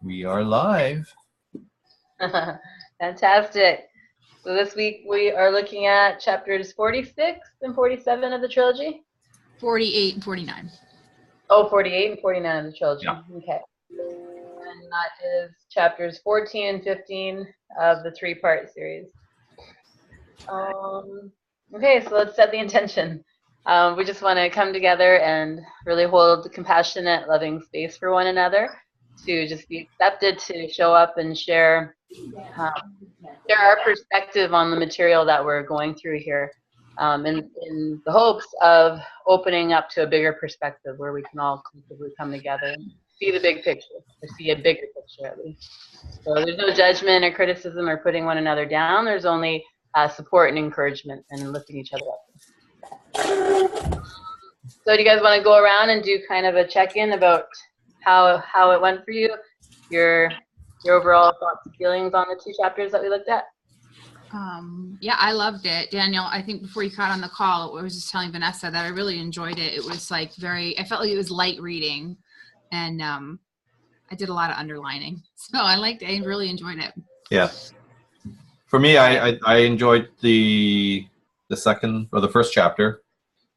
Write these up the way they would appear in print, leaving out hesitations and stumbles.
We are live. Fantastic. So this week we are looking at chapters 46 and 47 of the trilogy. 48 and 49. Oh, 48 and 49 of the trilogy. Yeah. Okay. And that is chapters 14 and 15 of the three-part series. Okay, so let's set the intention. We just want to come together and really hold compassionate, loving space for one another, to just be accepted, to show up and share our perspective on the material that we're going through here, in the hopes of opening up to a bigger perspective where we can all collectively come together and see the big picture, or see a bigger picture at least. So there's no judgment or criticism or putting one another down. There's only support and encouragement and lifting each other up. So do you guys want to go around and do kind of a check-in about how it went for you, your overall thoughts and feelings on the two chapters that we looked at? Yeah, I loved it. Daniel, I think before you got on the call, I was just telling Vanessa that I really enjoyed it. It was like I felt like it was light reading, and I did a lot of underlining. So I really enjoyed it. Yeah. For me, I enjoyed the second or the first chapter.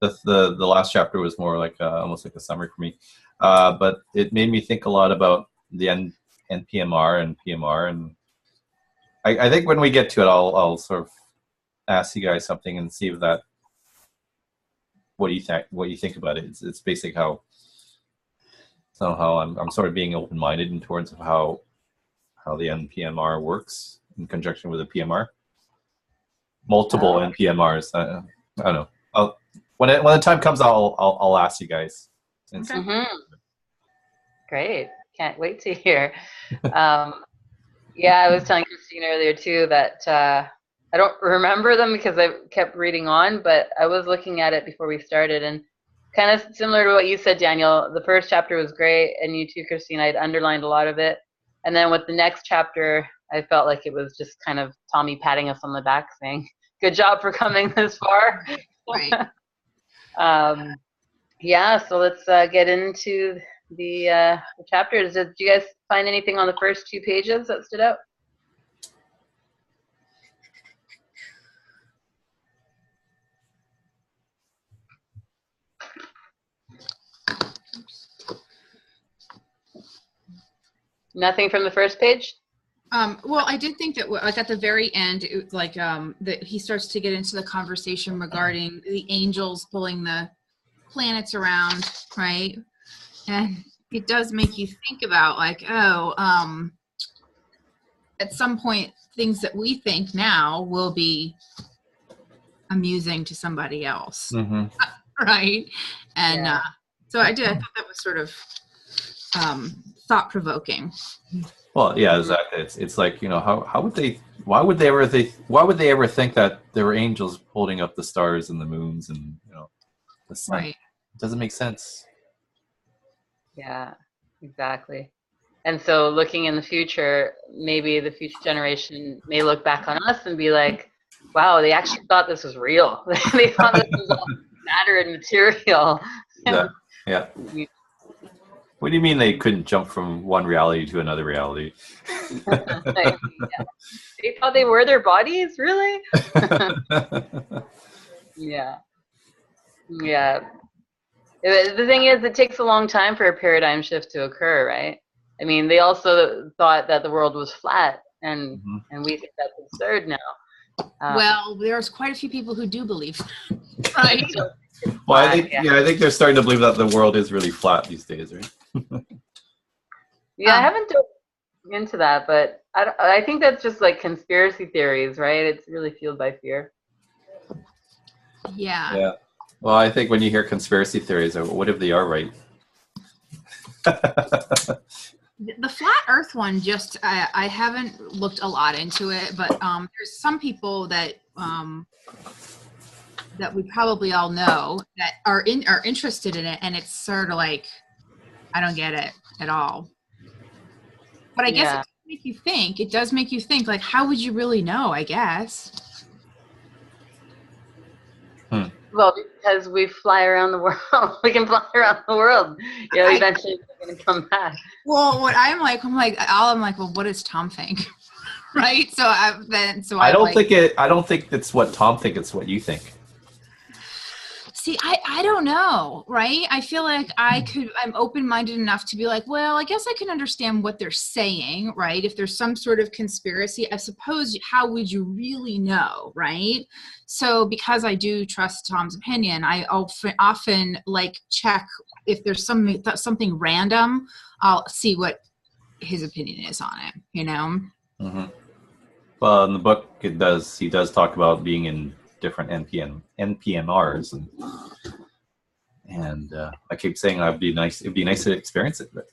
The last chapter was more like almost like a summary for me, but it made me think a lot about the NPMR and PMR, and I think when we get to it, I'll sort of ask you guys something and see if what you think about it. It's basically how somehow I'm sort of being open-minded in towards of how the NPMR works in conjunction with the PMR. Multiple NPMRs. I don't know. When the time comes, I'll ask you guys. Okay. Great. Can't wait to hear. Yeah, I was telling Christine earlier too that I don't remember them because I kept reading on, but I was looking at it before we started, and kind of similar to what you said, Daniel. The first chapter was great, and you too, Christine. I'd underlined a lot of it, and then with the next chapter, I felt like it was just kind of Tommy patting us on the back, saying, "Good job for coming this far." Right. Yeah, so let's get into the chapters. Did you guys find anything on the first two pages that stood out? Nothing from the first page? Well, I did think that like at the very end, it was like that he starts to get into the conversation regarding the angels pulling the planets around, right? And it does make you think about like, at some point, things that we think now will be amusing to somebody else, right? And so I thought that was sort of thought-provoking. Well, yeah, exactly. It's like, why would they ever think that there were angels holding up the stars and the moons and the sun? Right. It doesn't make sense. Yeah, exactly. And so looking in the future, maybe the future generation may look back on us and be like, wow, they actually thought this was real. They thought this was all matter and material. Yeah. What do you mean they couldn't jump from one reality to another reality? They thought they were their bodies? Really? Yeah. The thing is, it takes a long time for a paradigm shift to occur, right? I mean, they also thought that the world was flat, and we think that's absurd now. Well, there's quite a few people who do believe that, right? Well, I think they're starting to believe that the world is really flat these days, right? Yeah, I haven't dove into that, but I think that's just like conspiracy theories, right? It's really fueled by fear. Yeah. Yeah. Well, I think when you hear conspiracy theories, what if they are right? The flat Earth one, just I haven't looked a lot into it, but there's some people that that we probably all know that are interested in it, and it's sort of like, I don't get it at all. But I guess it does make you think, like, how would you really know, I guess? Well, because we fly around the world, we can fly around the world. You know, eventually we're going to come back. Well, what I'm like, well, what does Tom think? Right? I don't think it's what Tom thinks, it's what you think. See, I don't know, right? I feel like I'm open-minded enough to be like, well, I guess I can understand what they're saying, right? If there's some sort of conspiracy, I suppose, how would you really know, right? So because I do trust Tom's opinion, I often like check if there's something random, I'll see what his opinion is on it, you know? Mm-hmm. Well, in the book, he does talk about being in different NPMRs, and I keep saying it'd be nice to experience it, but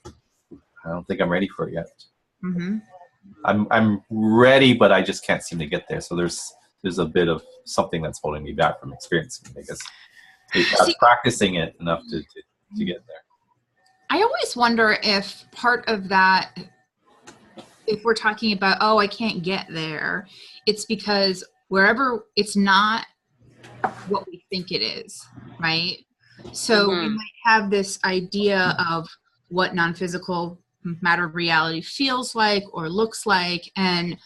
I don't think I'm ready for it yet. Mm-hmm. I'm ready, but I just can't seem to get there. So there's a bit of something that's holding me back from experiencing it, I guess. Practicing it enough to get there. I always wonder if part of that, if we're talking about, oh, I can't get there, it's because wherever it's not what we think it is, right? So we might have this idea of what non-physical matter reality feels like or looks like, and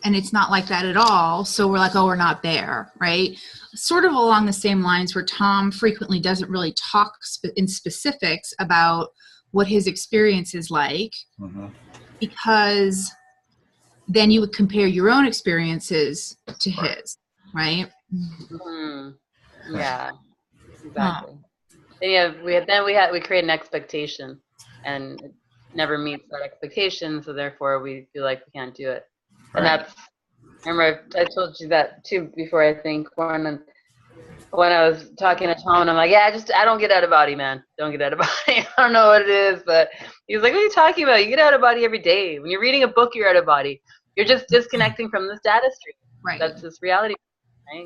it's not like that at all. So we're like, oh, we're not there, right? Sort of along the same lines where Tom frequently doesn't really talk in specifics about what his experience is like, because then you would compare your own experiences to his, right? Yeah, exactly. We create an expectation, and it never meets that expectation, so therefore we feel like we can't do it. And that's, I remember I told you that too before, I think, when I was talking to Tom, and I'm like, yeah, I don't get out of body, man. Don't get out of body. I don't know what it is, but he was like, what are you talking about? You get out of body every day. When you're reading a book, you're out of body. You're just disconnecting from this data stream. Right. That's this reality.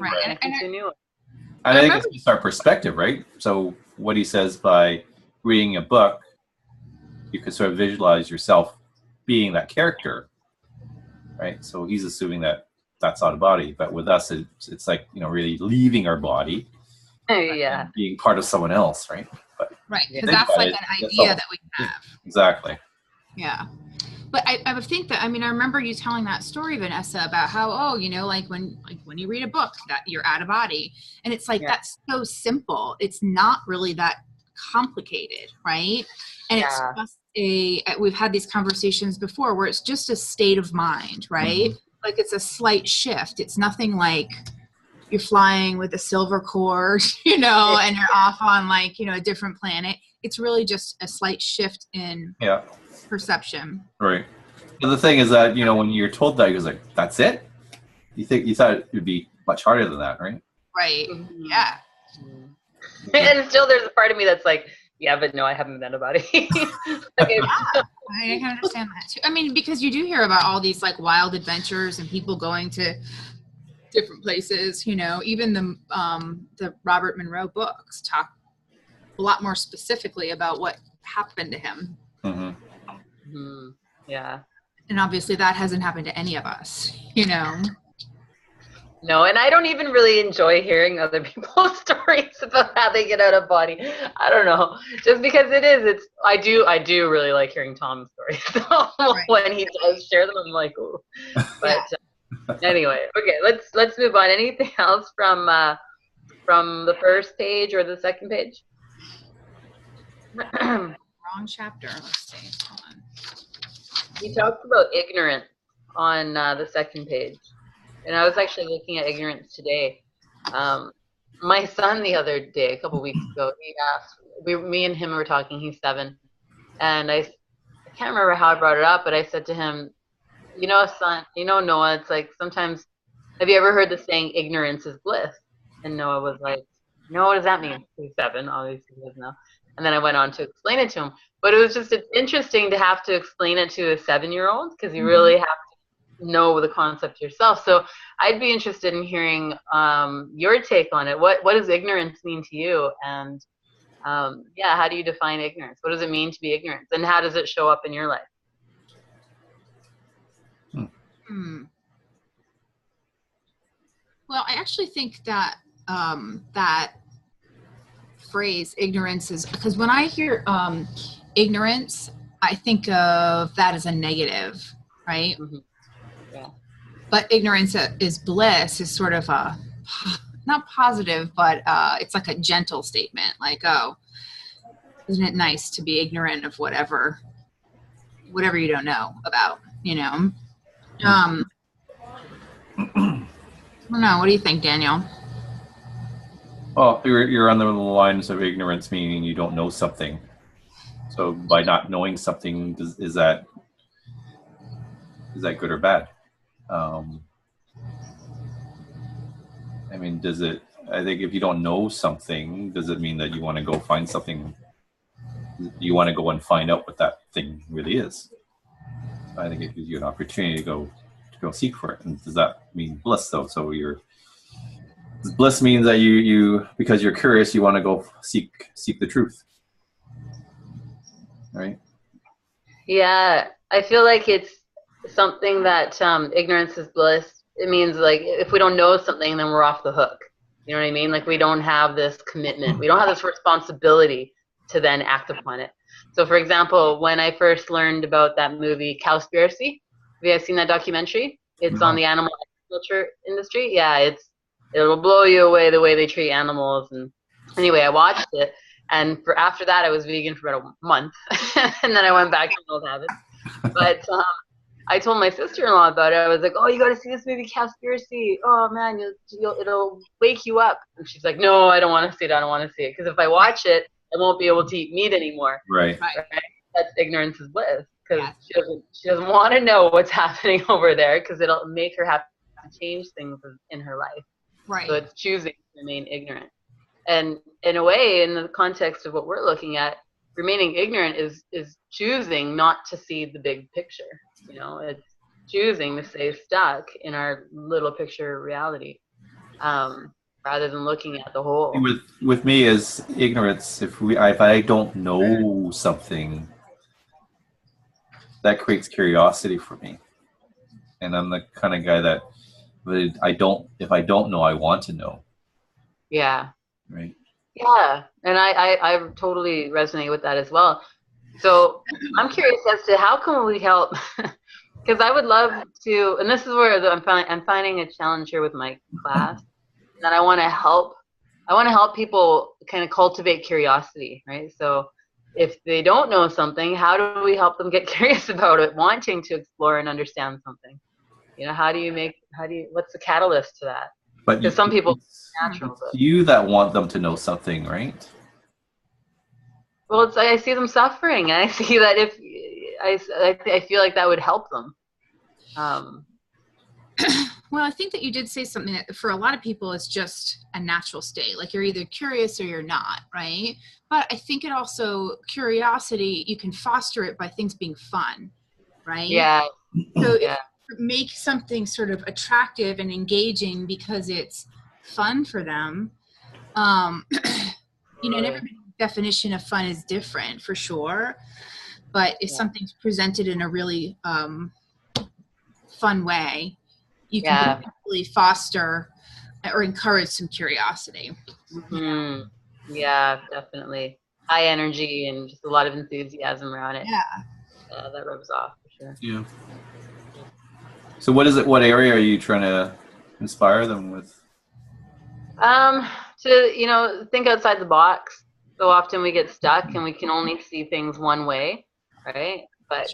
Right. I think it's just our perspective, right? So what he says, by reading a book, you can sort of visualize yourself being that character, right? So he's assuming that that's out of body, but with us, it's like, really leaving our body, yeah, being part of someone else, right? But right, because that's like an idea that we have. Exactly. Yeah. But I would think that, I remember you telling that story, Vanessa, about how, like when you read a book that you're out of body, and it's like, that's so simple. It's not really that complicated, right? And it's just we've had these conversations before where it's just a state of mind, right? Like it's a slight shift. It's nothing like you're flying with a silver cord, and you're off on a different planet. It's really just a slight shift in perception. Right. But the thing is that, when you're told that, you're like, that's it? You thought it would be much harder than that, right? Right. Yeah. And still there's a part of me that's like, yeah, but no, I haven't been a body. I can understand that too. Because you do hear about all these wild adventures and people going to different places, even the Robert Monroe books talk a lot more specifically about what happened to him. Yeah. And obviously that hasn't happened to any of us, No, and I don't even really enjoy hearing other people's stories about how they get out of body. I don't know, just because I do really like hearing Tom's stories. So when he does share them, I'm like, ooh. But anyway, okay, let's move on. Anything else from the first page or the second page? Wrong chapter. Let's see. Hold on. He talks about ignorance on the second page. And I was actually looking at ignorance today. My son the other day, a couple weeks ago, he asked, me and him were talking, he's 7. And I can't remember how I brought it up, but I said to him, son, Noah, it's like sometimes, have you ever heard the saying, ignorance is bliss? And Noah was like, no, what does that mean? He's 7, obviously he doesn't know. And then I went on to explain it to him. But it was just interesting to have to explain it to a 7-year-old, because you really have to know the concept yourself. So I'd be interested in hearing your take on it. What does ignorance mean to you? And how do you define ignorance? What does it mean to be ignorant? And how does it show up in your life? Well, I actually think that that phrase ignorance is, because when I hear ignorance, I think of that as a negative, right? Mm-hmm. Yeah. But ignorance is bliss is sort of a, not positive, but it's like a gentle statement, like, oh, isn't it nice to be ignorant of whatever you don't know about, I don't know. What do you think, Daniel? Well, you're on the lines of ignorance, meaning you don't know something. So by not knowing something, is that good or bad? I mean, I think if you don't know something, does it mean that you want to go find something? You want to go and find out what that thing really is? I think it gives you an opportunity to go seek for it. And does that mean bliss, though? So bliss means that you because you're curious, you want to go seek the truth, right? Yeah, I feel like it's something that ignorance is bliss. It means like if we don't know something, then we're off the hook. You know what I mean? Like we don't have this commitment. We don't have this responsibility to then act upon it. So for example, when I first learned about that movie Cowspiracy, have you guys seen that documentary? It's on the animal agriculture industry. Yeah, it'll blow you away the way they treat animals. And anyway, I watched it, and after that I was vegan for about a month and then I went back to old habits. But I told my sister-in-law about it. I was like, oh, you got to see this movie, Cowspiracy. Oh, man, it'll wake you up. And she's like, no, I don't want to see it. I don't want to see it. Because if I watch it, I won't be able to eat meat anymore. Right. That's ignorance is bliss. Because she doesn't want to know what's happening over there because it'll make her have to change things in her life. Right. So it's choosing to remain ignorant. And in a way, in the context of what we're looking at, remaining ignorant is choosing not to see the big picture. It's choosing to stay stuck in our little picture reality, rather than looking at the whole. With me is ignorance. If I don't know something, that creates curiosity for me, and I'm the kind of guy that if I don't know, I want to know. Yeah. Right. Yeah, and I totally resonate with that as well. So I'm curious as to how can we help, because I would love to, and this is where I'm finding a challenge here with my class, that I want to help people kind of cultivate curiosity, right? So if they don't know something, how do we help them get curious about it, wanting to explore and understand something? What's the catalyst to that? Because some people, it's natural. It's you that want them to know something, right? Well, I see them suffering, and I see that if I feel like that would help them. Well, I think that you did say something that for a lot of people is just a natural state. Like you're either curious or you're not, right? But I think it also, curiosity, you can foster it by things being fun, right? Yeah. So if you make something sort of attractive and engaging because it's fun for them, and everybody's definition of fun is different for sure. But if something's presented in a really fun way, you can really foster or encourage some curiosity. Mm-hmm. Yeah, definitely. High energy and just a lot of enthusiasm around it. Yeah. That rubs off for sure. Yeah. So what area are you trying to inspire them with? To think outside the box. So often we get stuck and we can only see things one way, right? But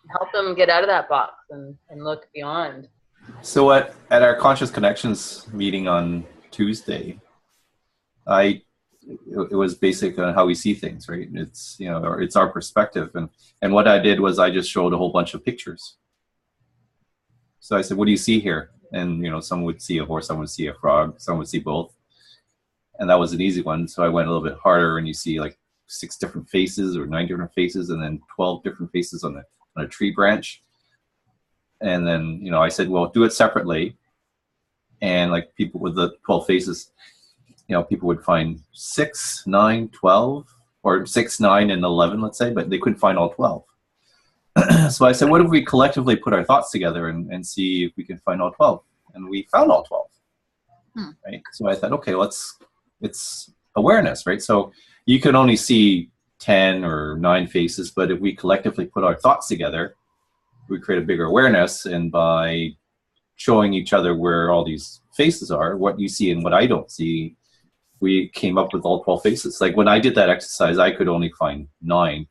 help them get out of that box and look beyond. So at our Conscious Connections meeting on Tuesday, it was basically on how we see things, right? It's it's our perspective, and what I did was I just showed a whole bunch of pictures. So I said, "What do you see here?" And some would see a horse, some would see a frog, some would see both, and that was an easy one. So I went a little bit harder, and you see like 6 different faces or 9 different faces, and then 12 different faces on a tree branch. And then I said, well, do it separately, and like people with the 12 faces, people would find 6, 9, 12, or 6, 9, and 11, let's say, but they couldn't find all 12. So I said, what if we collectively put our thoughts together and see if we can find all 12? and we found all 12. Right? So I thought, okay, it's awareness, right? So you can only see 10 or 9 faces, but if we collectively put our thoughts together, we create a bigger awareness. And by showing each other where all these faces are, what you see and what I don't see, we came up with all 12 faces. Like when I did that exercise, I could only find 9.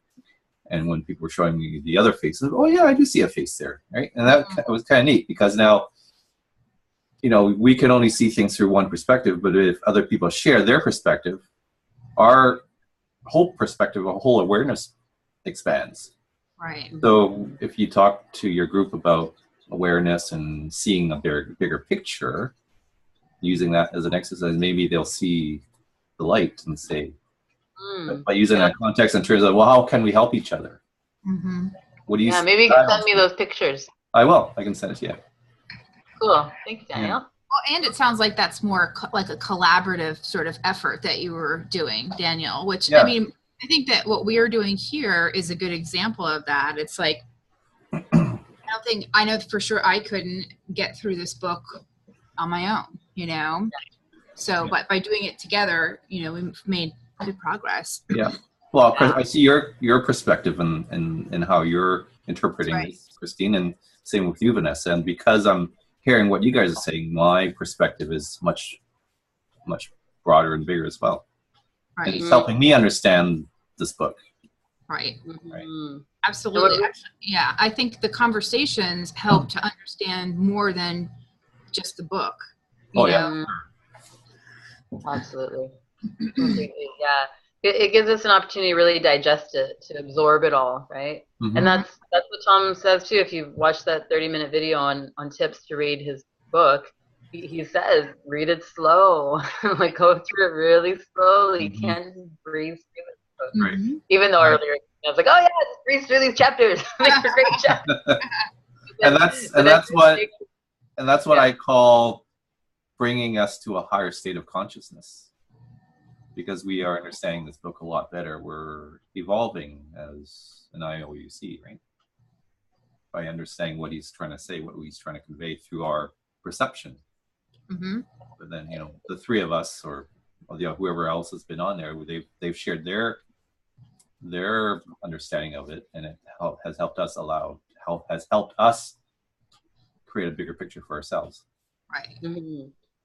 And when people were showing me the other faces, oh yeah, I do see a face there, right? And that was kind of neat, because now, you know, we can only see things through one perspective, but if other people share their perspective, our whole perspective, our whole awareness expands. Right. So if you talk to your group about awareness and seeing a bigger picture, using that as an exercise, maybe they'll see the light and say, by using that context in terms of, well, how can we help each other? What do you see? Maybe you can send me those pictures. I will. I can send it to you. Cool. Thank you, Daniel. Well, and it sounds like that's more like a collaborative sort of effort that you were doing, Daniel, which, I mean, I think that what we are doing here is a good example of that. It's like, I know for sure I couldn't get through this book on my own, you know? So, but by doing it together, you know, we've made good progress. Yeah. Well, I see your perspective and how you're interpreting this, Christine, and same with you, Vanessa. And because I'm hearing what you guys are saying, my perspective is much broader and bigger as well. Right. And it's helping me understand this book. Right. Absolutely. Yeah. I think the conversations help to understand more than just the book. Oh, yeah. Absolutely. Completely. Yeah. It gives us an opportunity to really digest it, to absorb it all, right? And that's what Tom says too. If you watch that 30-minute video on tips to read his book, he says, read it slow. Like, go through it really slowly. You can't just breeze through it. Even though earlier I was like, oh yeah, just breeze through these chapters. They're great chapters. and that's what I call bringing us to a higher state of consciousness. Because we are understanding this book a lot better. We're evolving as an IOUC, right? By understanding what he's trying to say, what he's trying to convey through our perception. But then, you know, the three of us, or you know, whoever else has been on there, they've shared their understanding of it, and it has helped us create a bigger picture for ourselves. Right.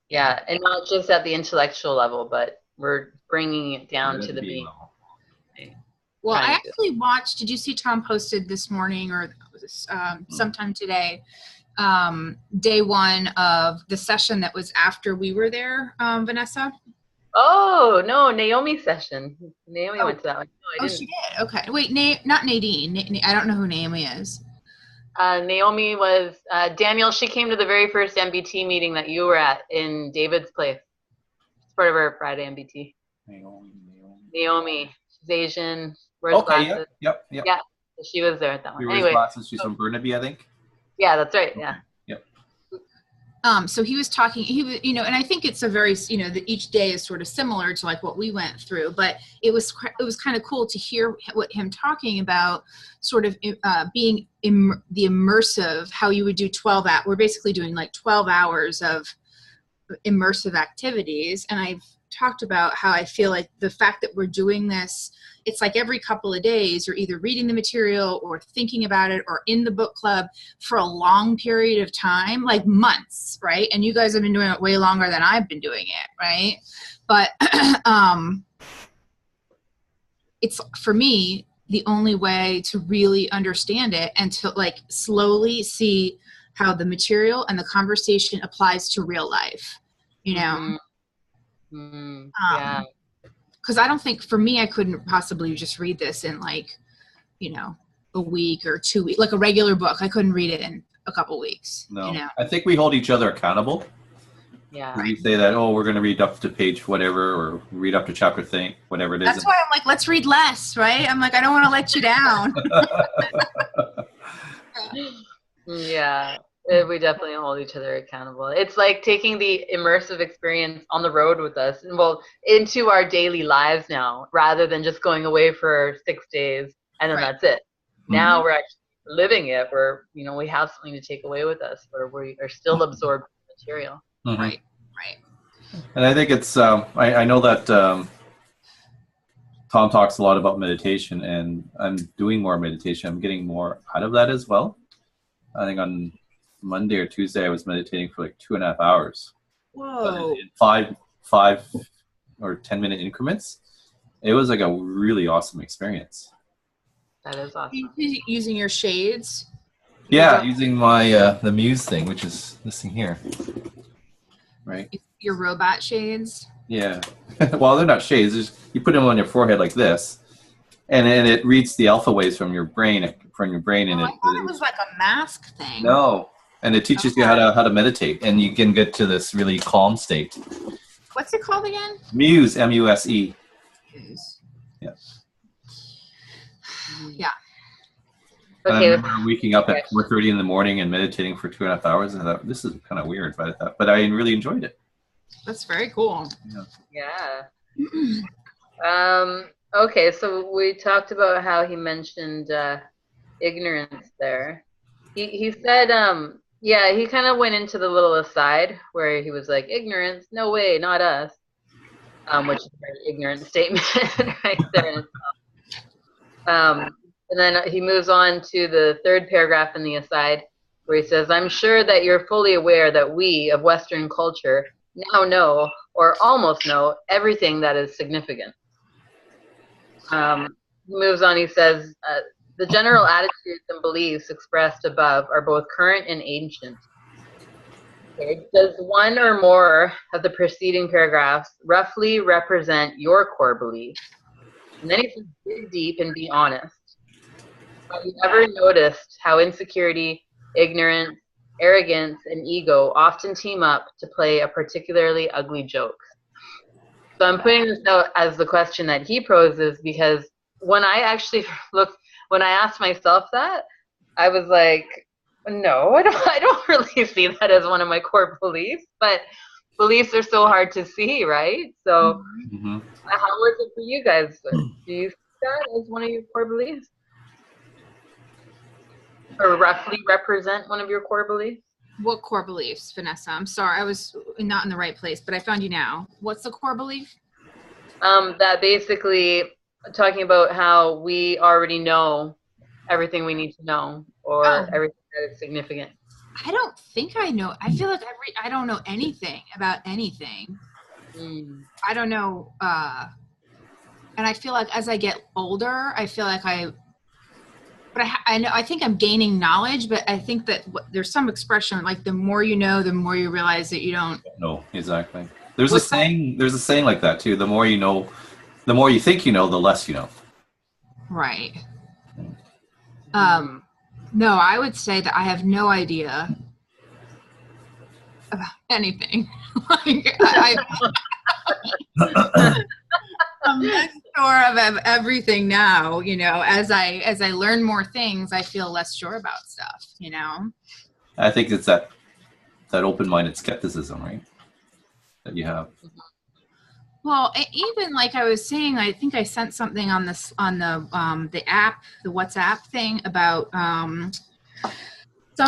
Yeah, and not just at the intellectual level, but we're bringing it down to the being. Well, I actually watched, did you see Tom posted this morning or sometime today, day 1 of the session that was after we were there, Vanessa? Oh, no, Naomi's session. Naomi went to that one. No, she did? Okay. Wait, not Nadine. I don't know who Naomi is. Naomi was, Daniel, she came to the very first MBT meeting that you were at in David's place. It's part of our Friday MBT. Naomi. She's Asian. Wears glasses. Yep. Yeah, so she was there at that one. She wears glasses. She's from Burnaby, I think. Yeah, that's right. Yeah. Yep. So he was talking, you know, and I think it's a very, you know, that each day is sort of similar to like what we went through, but it was kind of cool to hear what him talking about, sort of being the immersive, how you would do 12 hours. We're basically doing like 12 hours of immersive activities. And I've talked about how I feel like the fact that we're doing this, it's like every couple of days you're either reading the material or thinking about it or in the book club for a long period of time, like months, right? And you guys have been doing it way longer than I've been doing it, right? But it's, for me, the only way to really understand it and to like slowly see how the material and the conversation applies to real life, you know? Yeah. Because I don't think, for me, I couldn't possibly just read this in like, you know, a week or 2 weeks, like a regular book. I couldn't read it in a couple weeks. No, you know? I think we hold each other accountable. Yeah. We say that, oh, we're going to read up to page whatever, or read up to chapter thing, whatever it is. That's why I'm like, let's read less, right? I'm like, I don't want to let you down. Yeah. We definitely hold each other accountable. It's like taking the immersive experience on the road with us, and well, into our daily lives now, rather than just going away for 6 days and then that's it. Now we're actually living it. We're, you know, we have something to take away with us, where we are still absorbed in material. Mm-hmm. Right. And I think it's, I know that Tom talks a lot about meditation, and I'm doing more meditation. I'm getting more out of that as well. I think on Monday or Tuesday, I was meditating for like 2.5 hours. Whoa. In 5 or 10-minute increments. It was like a really awesome experience. That is awesome. Using your shades? Yeah, using my the Muse thing, which is this thing here. Right? Your robot shades? Yeah. Well, they're not shades. You put them on your forehead like this, and then it reads the alpha waves from your brain, and I thought it was like a mask thing. No, and it teaches you how to meditate, and you can get to this really calm state. What's it called again? Muse, M-U-S-E. Muse. Yeah. Yeah. And Okay. I remember waking up at 4:30 in the morning and meditating for 2.5 hours, and I thought, this is kind of weird, but I really enjoyed it. That's very cool. Yeah. Okay, so we talked about how he mentioned ignorance there. He said, yeah, he kind of went into the little aside where he was like, ignorance, no way, not us, which is a very ignorant statement right there in itself. And then he moves on to the third paragraph in the aside where he says, I'm sure that you're fully aware that we of Western culture now know or almost know everything that is significant. He moves on, he says, the general attitudes and beliefs expressed above are both current and ancient. Okay. Does one or more of the preceding paragraphs roughly represent your core beliefs? And then he says, dig deep and be honest. Have you ever noticed how insecurity, ignorance, arrogance, and ego often team up to play a particularly ugly joke? So I'm putting this out as the question that he poses because when I actually when I asked myself that, I was like, no, I don't really see that as one of my core beliefs, but beliefs are so hard to see, right? So how was it for you guys? Do you see that as one of your core beliefs? Or roughly represent one of your core beliefs? What core beliefs, Vanessa? I'm sorry, I was not in the right place, but I found you now. What's the core belief? That basically talking about how we already know everything we need to know, or everything that is significant. I don't think I know. I feel like I don't know anything about anything. I don't know. And I feel like as I get older, I feel like I think I'm gaining knowledge, but I think that there's some expression like the more you know, the more you realize that you don't. No, exactly. There's a saying like that too. The more you know, the more you think you know, the less you know. Right. No, I would say that I have no idea about anything. Like I'm not sure of everything now, you know, as I learn more things, I feel less sure about stuff, you know. I think it's that open-minded skepticism, right? That you have. Well, even like I was saying, I think I sent something on the app, the WhatsApp thing about some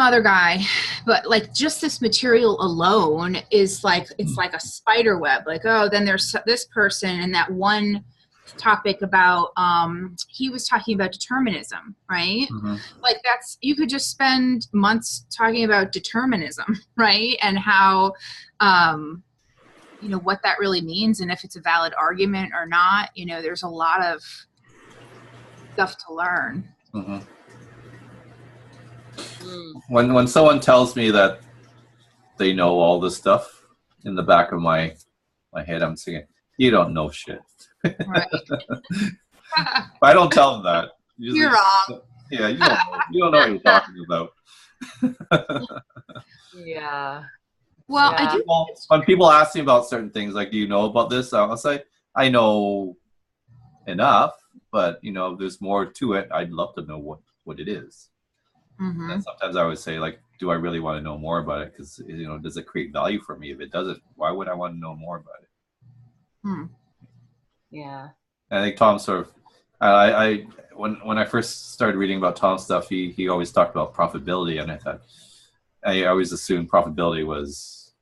other guy, but like just this material alone is like, it's like a spider web. Like, oh, then there's this person and that one topic about he was talking about determinism, right? Like you could just spend months talking about determinism, right? And how you know what that really means and if it's a valid argument or not. You know, there's a lot of stuff to learn. When someone tells me that they know all this stuff, in the back of my head I'm thinking, you don't know shit. Right. I don't tell them that. Usually, you're wrong. Yeah, you don't know what you're talking about. Yeah. Well, yeah. When people ask me about certain things, like, do you know about this? I'll say, I know enough, but, you know, if there's more to it, I'd love to know what it is. And sometimes I would say, like, do I really want to know more about it? Because, you know, does it create value for me? If it doesn't, why would I want to know more about it? Yeah. And I think Tom sort of, when I first started reading about Tom's stuff, he always talked about profitability, and I always assumed profitability was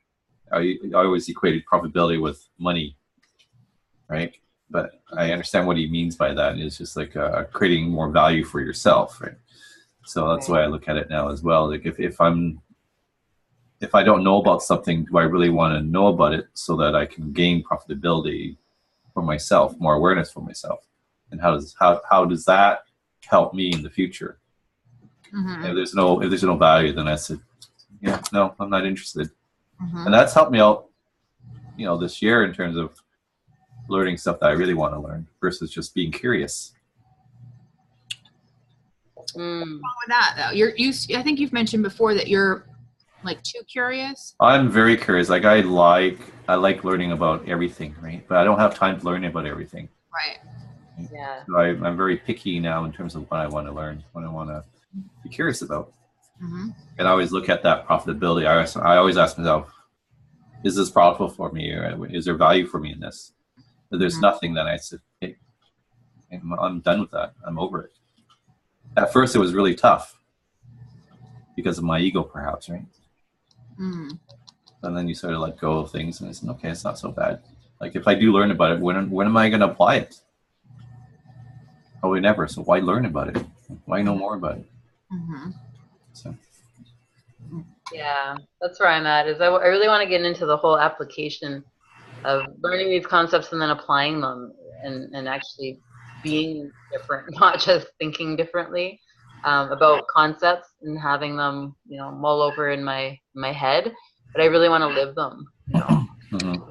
I always equated profitability with money, right? But I understand what he means by that. It's just like creating more value for yourself, right? So that's the way I look at it now as well. Like if I don't know about something, do I really want to know about it so that I can gain profitability for myself, more awareness for myself? And how does that help me in the future? Mm-hmm. If there's no value, then I said, yeah, no, I'm not interested. Mm-hmm. And that's helped me out, this year in terms of learning stuff that I really want to learn versus just being curious. What's wrong with that though? I think you've mentioned before that you're like too curious. I'm very curious. Like I like learning about everything, right? But I don't have time to learn about everything. Right. Yeah. So I'm very picky now in terms of what I want to learn, what I want to be curious about. Mm-hmm. And I always look at that profitability. I always ask myself, is this profitable for me? Or is there value for me in this? If there's nothing, then I said, hey, I'm done with that. I'm over it. At first, it was really tough because of my ego, perhaps, right? Mm. And then you sort of let go of things, and I said, okay, it's not so bad. Like if I do learn about it, when am I going to apply it? Probably never. So why learn about it? Why know more about it? Mm-hmm. So. Yeah, that's where I'm at. I really want to get into the whole application of learning these concepts and then applying them and actually being different, not just thinking differently about concepts and having them, mull over in my head. But I really want to live them. Mm-hmm.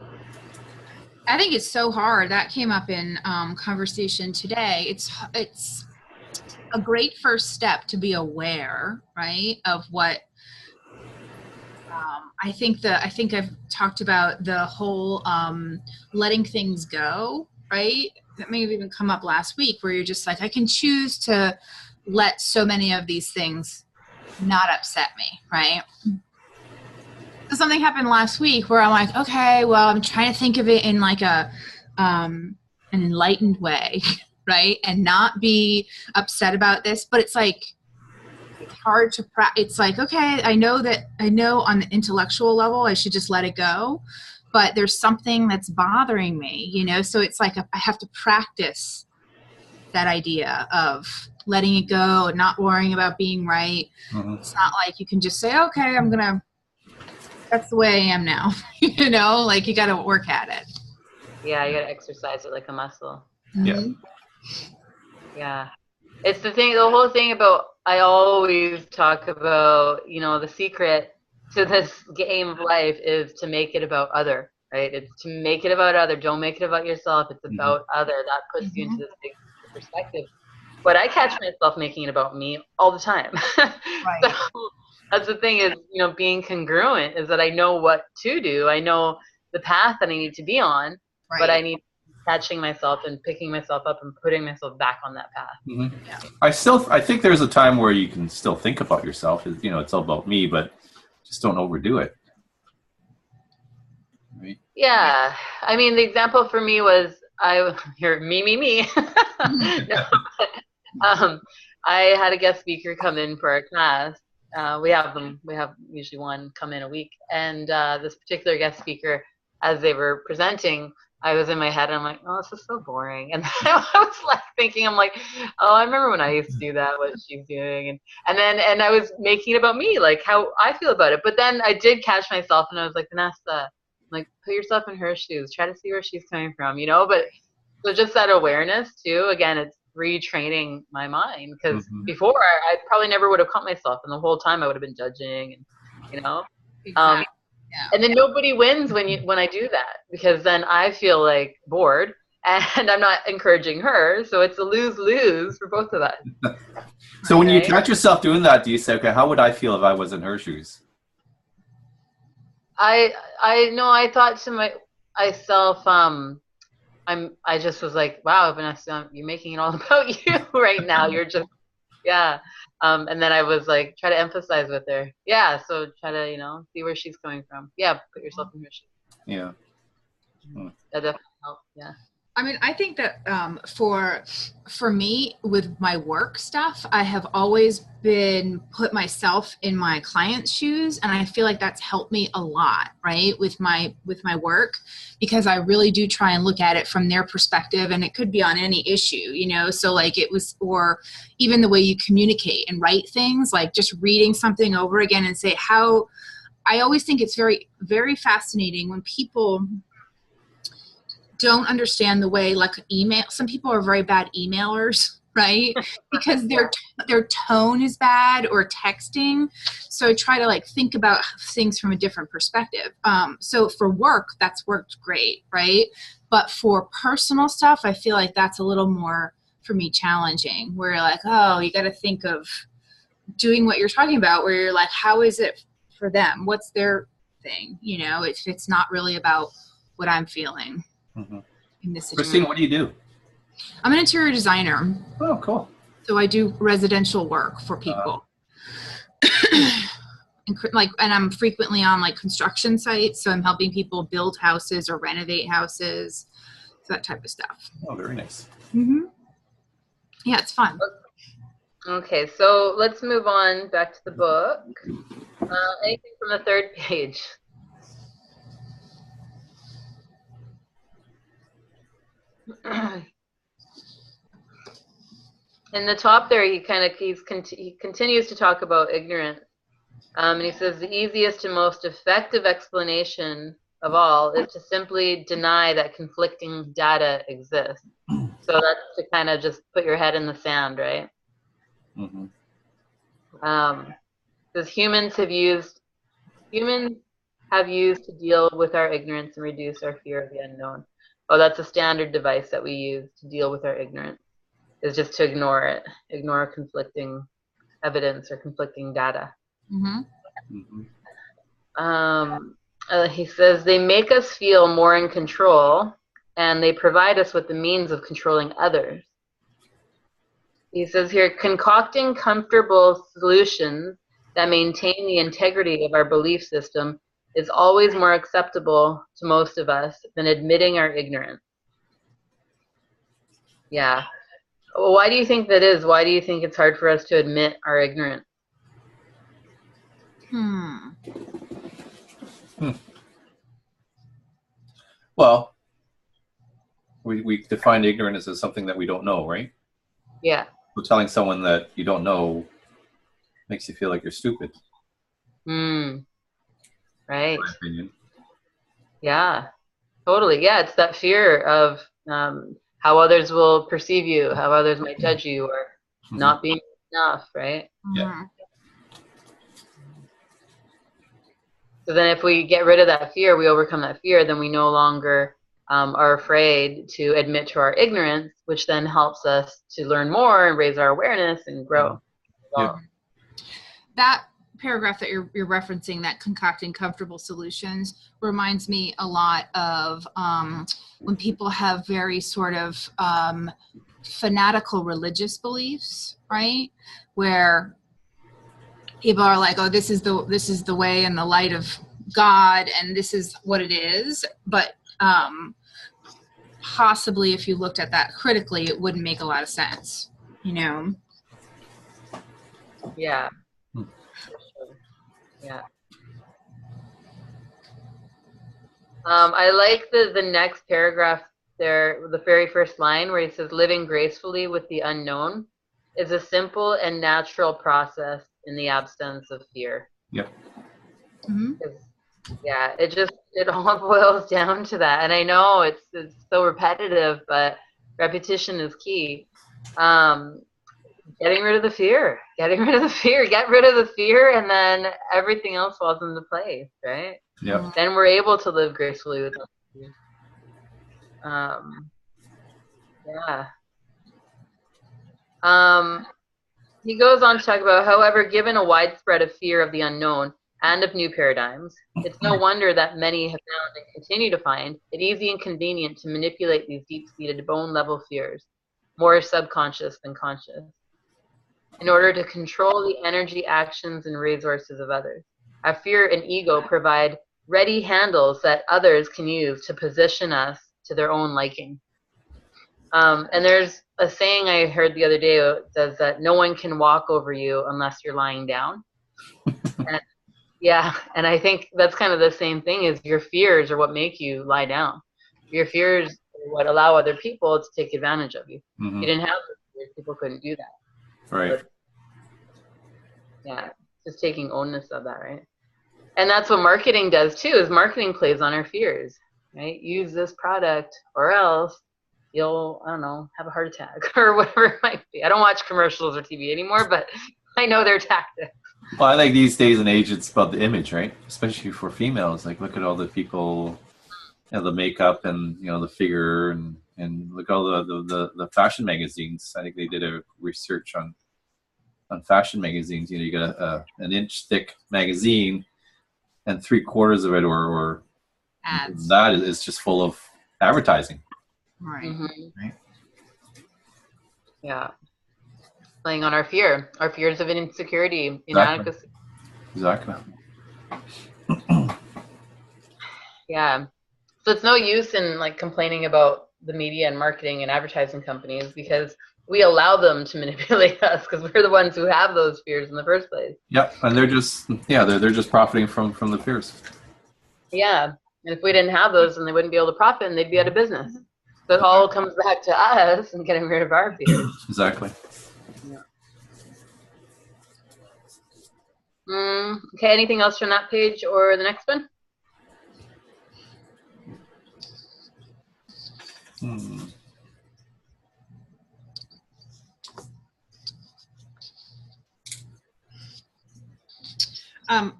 I think it's so hard. That came up in conversation today. It's a great first step to be aware, right, of what. I think I've talked about the whole letting things go, right? That may have even come up last week, where you're just like, I can choose to let so many of these things not upset me, right? So something happened last week where I'm like, okay, well, I'm trying to think of it in like an enlightened way, right? And not be upset about this, but it's like, it's hard to it's like, okay, I know on the intellectual level I should just let it go, but there's something that's bothering me, so it's like I have to practice that idea of letting it go and not worrying about being right. Mm-hmm. It's not like you can just say, okay, that's the way I am now. Like you got to work at it. Yeah, you got to exercise it like a muscle. Mm-hmm. Yeah. It's the whole thing about, I always talk about, the secret to this game of life is to make it about other, right? It's to make it about other. Don't make it about yourself. It's about other. That puts you into this big perspective. But I catch myself making it about me all the time. Right. So that's the thing is, being congruent is that I know what to do. I know the path that I need to be on, right. But I need catching myself and picking myself up and putting myself back on that path. Mm-hmm. Yeah. I think there's a time where you can still think about yourself. It's all about me, but just don't overdo it. Right? Yeah. I mean, the example for me was me. I had a guest speaker come in for our class. We have usually one come in a week. And this particular guest speaker, as they were presenting, I was in my head and I'm like, oh, this is so boring. And I was like thinking, I'm like, oh, I remember when I used to do that, what she's doing. And I was making it about me, like how I feel about it. But then I did catch myself and I was like, Vanessa, like put yourself in her shoes, try to see where she's coming from, but so just that awareness too, again, it's retraining my mind because before I probably never would have caught myself. And the whole time I would have been judging and, Exactly. Yeah. And then nobody wins when I do that because then I feel like bored and I'm not encouraging her. So it's a lose-lose for both of us. So when you catch yourself doing that, do you say, okay, how would I feel if I was in her shoes? I thought to myself, I just was like, wow, Vanessa, you're making it all about you right now. You're just, yeah. And then I was like, try to emphasize with her. Yeah. So try to, see where she's coming from. Yeah. Put yourself in her shoes. Yeah. That definitely helps. Yeah. I mean, I think that for me with my work stuff, I have always been put myself in my client's shoes, and I feel like that's helped me a lot, right, with my work, because I really do try and look at it from their perspective, and it could be on any issue, you know. So like it was, or even the way you communicate and write things, like just reading something over again and say how. I always think it's very, very fascinating when people don't understand the way, like email, some people are very bad emailers, right? Because their tone is bad, or texting. So I try to like think about things from a different perspective. So for work, that's worked great, right? But for personal stuff, I feel like that's a little more for me challenging, where you're like, oh, you got to think of doing what you're talking about, where you're like, how is it for them? What's their thing? You know, it's not really about what I'm feeling. Mm-hmm. In this situation. Christine, what do you do? I'm an interior designer. Oh, cool. So I do residential work for people. And I'm frequently on like construction sites. So I'm helping people build houses or renovate houses, so that type of stuff. Oh, very nice. Mm-hmm. Yeah, it's fun. Okay, so let's move on back to the book. Anything from the third page? In the top there, he continues to talk about ignorance, and he says the easiest and most effective explanation of all is to simply deny that conflicting data exists. So that's to kind of just put your head in the sand, right? Mm-hmm. Because humans have used to deal with our ignorance and reduce our fear of the unknown. Oh, that's a standard device that we use to deal with our ignorance, is just to ignore it, ignore conflicting evidence or conflicting data. Mm-hmm. Mm-hmm. He says they make us feel more in control, and they provide us with the means of controlling others. He says here, concocting comfortable solutions that maintain the integrity of our belief system is always more acceptable to most of us than admitting our ignorance. Yeah. Well, why do you think that is? Why do you think it's hard for us to admit our ignorance? Well, we define ignorance as something that we don't know, right? Yeah. So telling someone that you don't know makes you feel like you're stupid. Right. In my opinion. Yeah, totally. Yeah, it's that fear of how others will perceive you, how others might judge you, or not being enough, right? Yeah. So then if we get rid of that fear, we overcome that fear, then we no longer are afraid to admit to our ignorance, which then helps us to learn more and raise our awareness and grow. Yeah. That paragraph that you're referencing, that concocting comfortable solutions, reminds me a lot of when people have very sort of fanatical religious beliefs, right? Where people are like, oh, this is the way and the light of God, and this is what it is. But possibly if you looked at that critically, it wouldn't make a lot of sense, you know? Yeah. Yeah. I like the next paragraph there, the very first line where he says, living gracefully with the unknown is a simple and natural process in the absence of fear. Yep. Mm-hmm. Yeah, it all boils down to that. And I know it's so repetitive, but repetition is key. Getting rid of the fear, get rid of the fear, and then everything else falls into place, right? Yeah. Then we're able to live gracefully with fear. Yeah. He goes on to talk about, however, given a widespread of fear of the unknown and of new paradigms, it's no wonder that many have found and continue to find it easy and convenient to manipulate these deep-seated bone-level fears, more subconscious than conscious, in order to control the energy, actions, and resources of others. Our fear and ego provide ready handles that others can use to position us to their own liking. And there's a saying I heard the other day that says that no one can walk over you unless you're lying down. And, yeah, and I think that's kind of the same thing. Is your fears are what make you lie down. Your fears are what allow other people to take advantage of you. Mm-hmm. You didn't have those fears, people couldn't do that. Right. But, yeah, just taking ownness of that, right? And that's what marketing does too. Is marketing plays on our fears, right? Use this product, or else you'll, I don't know, have a heart attack or whatever it might be. I don't watch commercials or TV anymore, but I know their tactics. Well, I think these days and age, it's about the image, right? Especially for females. Like, look at all the people, the makeup and, the figure, and look at all the fashion magazines. I think they did a research on fashion magazines. You got an inch thick magazine, and 3/4 of it or Ads. that is just full of advertising. Right. Mm-hmm. Right. Yeah. Playing on our fears of insecurity, inadequacy. Exactly. Yeah. So it's no use in like complaining about the media and marketing and advertising companies, because we allow them to manipulate us because we're the ones who have those fears in the first place. Yep, and they're just profiting from the fears. Yeah. And if we didn't have those, then they wouldn't be able to profit and they'd be out of business. So it all comes back to us and getting rid of our fears. Exactly. Yeah. Okay, anything else from that page or the next one?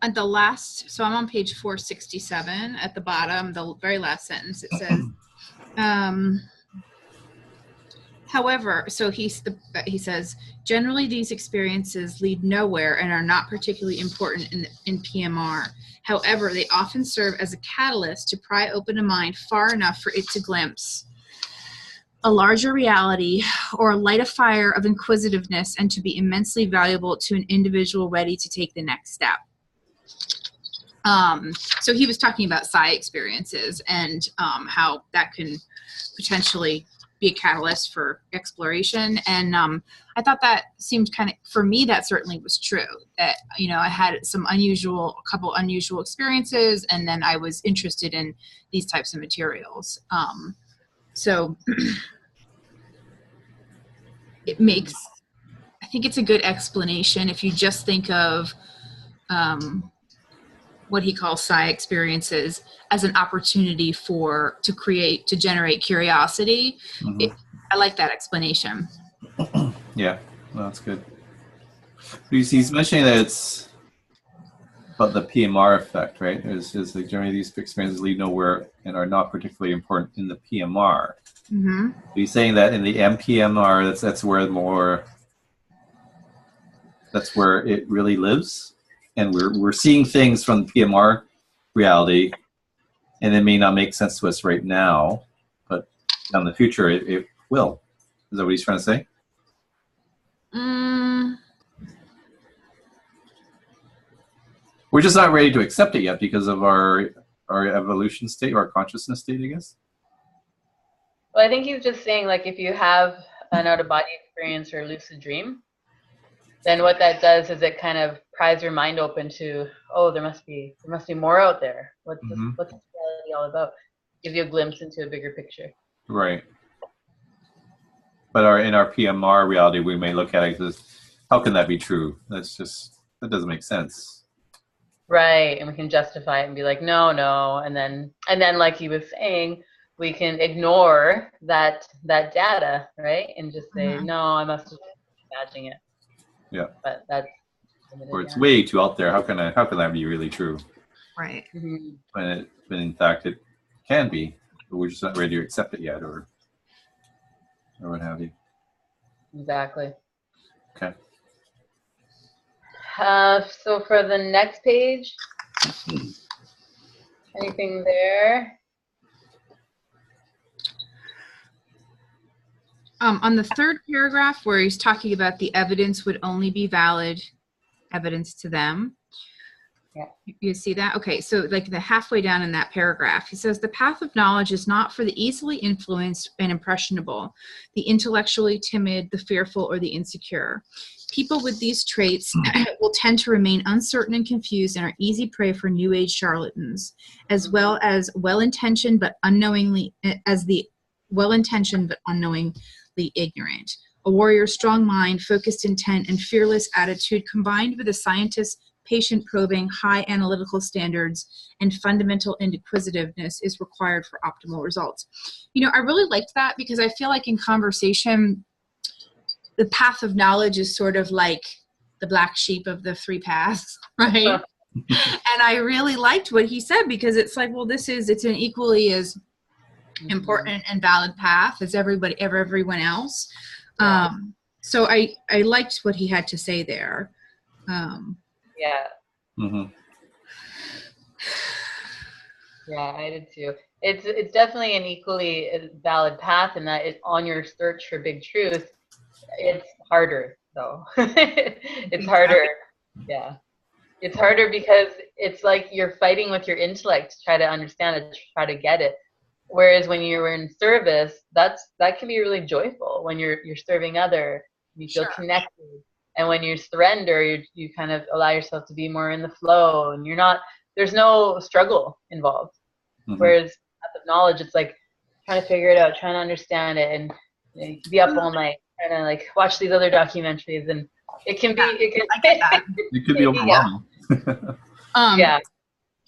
At the last, so I'm on page 467 at the bottom, the very last sentence, it says, however, so he says, generally these experiences lead nowhere and are not particularly important in PMR. However, they often serve as a catalyst to pry open a mind far enough for it to glimpse a larger reality or light a fire of inquisitiveness, and to be immensely valuable to an individual ready to take the next step. So he was talking about psi experiences and how that can potentially be a catalyst for exploration. And I thought that seemed kind of, for me, that certainly was true. That, I had a couple unusual experiences, and then I was interested in these types of materials. So I think it's a good explanation if you just think of what he calls psi experiences as an opportunity to generate curiosity. Mm-hmm. I like that explanation. Yeah, well, that's good. He's mentioning that it's about the PMR effect, right? Is like generally these experiences lead nowhere and are not particularly important in the PMR. Mm-hmm. He's saying that in the MPMR, that's where it really lives. And we're seeing things from the PMR reality, and it may not make sense to us right now, but in the future it will. Is that what he's trying to say? We're just not ready to accept it yet because of our evolution state, or our consciousness state, I guess. Well, I think he's just saying, like, if you have an out-of-body experience or a lucid dream, then what that does is it kind of pries your mind open to, oh, there must be more out there. What's this reality all about? Gives you a glimpse into a bigger picture. Right. But in our PMR reality, we may look at it as, how can that be true? That doesn't make sense. Right, and we can justify it and be like, no, and then like he was saying, we can ignore that data, right, and just say, no, I must have been imagining it. Yeah. But that's, or it's way too out there. How can that be really true? Right. Mm-hmm. When in fact it can be, but we're just not ready to accept it yet, or what have you. Exactly. Okay. So for the next page, anything there? On the third paragraph where he's talking about the evidence would only be valid evidence to them. You see that? Okay, so like the halfway down in that paragraph, he says, the path of knowledge is not for the easily influenced and impressionable, the intellectually timid, the fearful, or the insecure. People with these traits will tend to remain uncertain and confused and are easy prey for New Age charlatans, as well as well-intentioned but unknowingly ignorant. A warrior's strong mind, focused intent, and fearless attitude combined with a scientist's patient probing, high analytical standards, and fundamental inquisitiveness is required for optimal results. You know, I really liked that because I feel like in conversation, the path of knowledge is sort of like the black sheep of the three paths, right? And I really liked what he said because it's like, well, it's an equally as important and valid path as everyone else. So I liked what he had to say there. Yeah. Mm-hmm. Yeah, I did too. It's definitely an equally valid path, and that on your search for big truth, it's harder though. It's harder. Yeah. It's harder because it's like you're fighting with your intellect to try to understand it, to try to get it. Whereas when you're in service, that can be really joyful when you're serving other, you feel connected. And when you surrender, you kind of allow yourself to be more in the flow, and there's no struggle involved. Mm-hmm. Whereas path of knowledge, it's like trying to figure it out, trying to understand it, and you can be up all night trying to like watch these other documentaries, and it can be overwhelming. Yeah.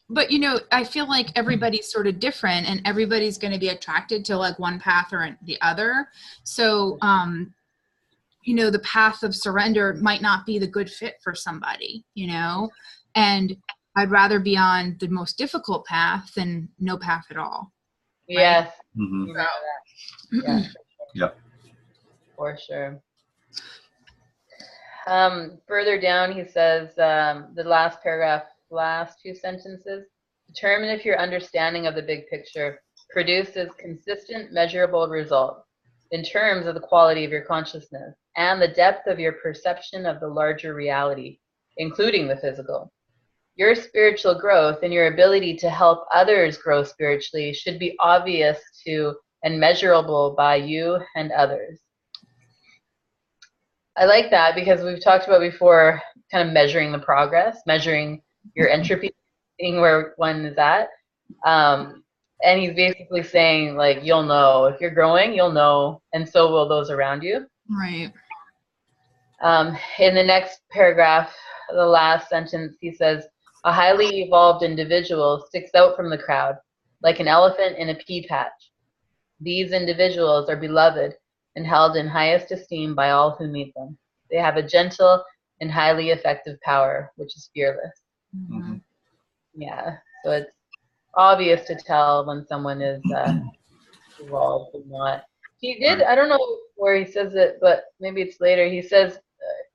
But, you know, I feel like everybody's sort of different and everybody's going to be attracted to like one path or the other. So, you know, the path of surrender might not be the good fit for somebody, you know, and I'd rather be on the most difficult path than no path at all. Right? Yes. Mm-hmm. You know that. Yeah. Yep. For sure. Further down, he says, the last paragraph, last two sentences, determine if your understanding of the big picture produces consistent, measurable results in terms of the quality of your consciousness and the depth of your perception of the larger reality, including the physical. Your spiritual growth and your ability to help others grow spiritually should be obvious to and measurable by you and others. I like that because we've talked about before kind of measuring the progress, measuring your entropy, seeing where one is at. And he's basically saying, like, you'll know. If you're growing, you'll know, and so will those around you. Right. In the next paragraph, the last sentence, he says, a highly evolved individual sticks out from the crowd, like an elephant in a pea patch. These individuals are beloved and held in highest esteem by all who meet them. They have a gentle and highly effective power, which is fearless. Mm-hmm. Yeah, so it's obvious to tell when someone is evolved or not. He did, I don't know where he says it, but maybe it's later. He says,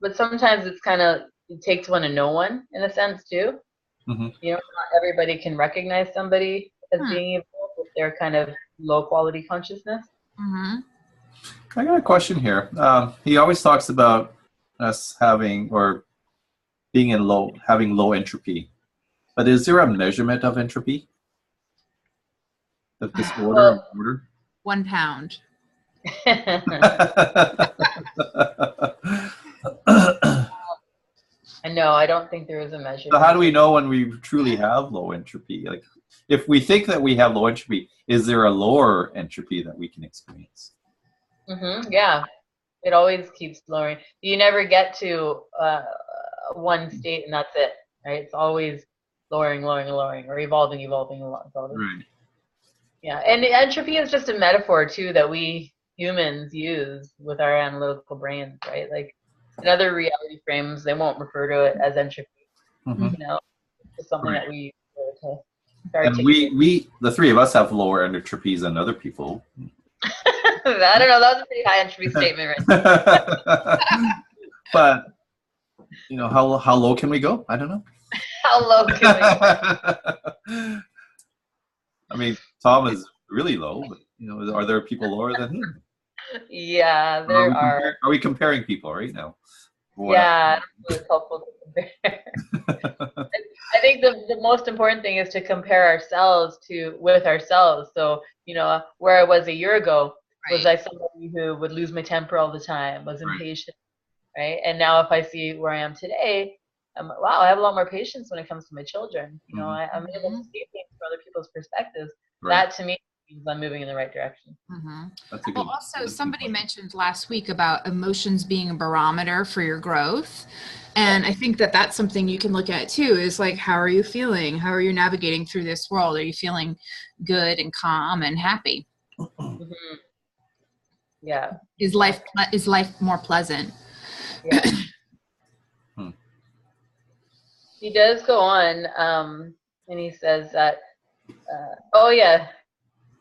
but sometimes it's kind of, it takes one to know one in a sense too. Mm-hmm. You know, not everybody can recognize somebody as being evolved with their kind of low quality consciousness. Mm-hmm. I got a question here. He always talks about us having or being having low entropy, but is there a measurement of entropy? Of disorder of order? 1 pound. No, I don't think there is a measure. So how do we know when we truly have low entropy? Like, if we think that we have low entropy, is there a lower entropy that we can experience? Mm-hmm. Yeah, it always keeps lowering. You never get to one state and that's it, right? It's always lowering, or evolving. Right. Yeah, and entropy is just a metaphor too that we humans use with our analytical brains, right? Like in other reality frames, they won't refer to it as entropy. Mm-hmm. You know, it's something that we use to and we, the three of us, have lower entropies than other people. I don't know. That was a pretty high entropy statement, right? But you know, how low can we go? I don't know. How low can we go? I mean, Tom is really low, but you know, are there people lower than him? Yeah, there are. Are we comparing people right now? Yeah, it's helpful to compare. I think the most important thing is to compare ourselves with ourselves. So, where I was a year ago, was Right. I somebody who would lose my temper all the time, was impatient, right? And now if I see where I am today, wow, I have a lot more patience when it comes to my children. I'm able to see things from other people's perspectives. Right. That to me means I'm moving in the right direction. That's a good. Well, also somebody mentioned last week about emotions being a barometer for your growth. And I think that that's something you can look at too, is like, how are you feeling? How are you navigating through this world? Are you feeling good and calm and happy? Yeah. Is life more pleasant? Yeah. He does go on, and he says that,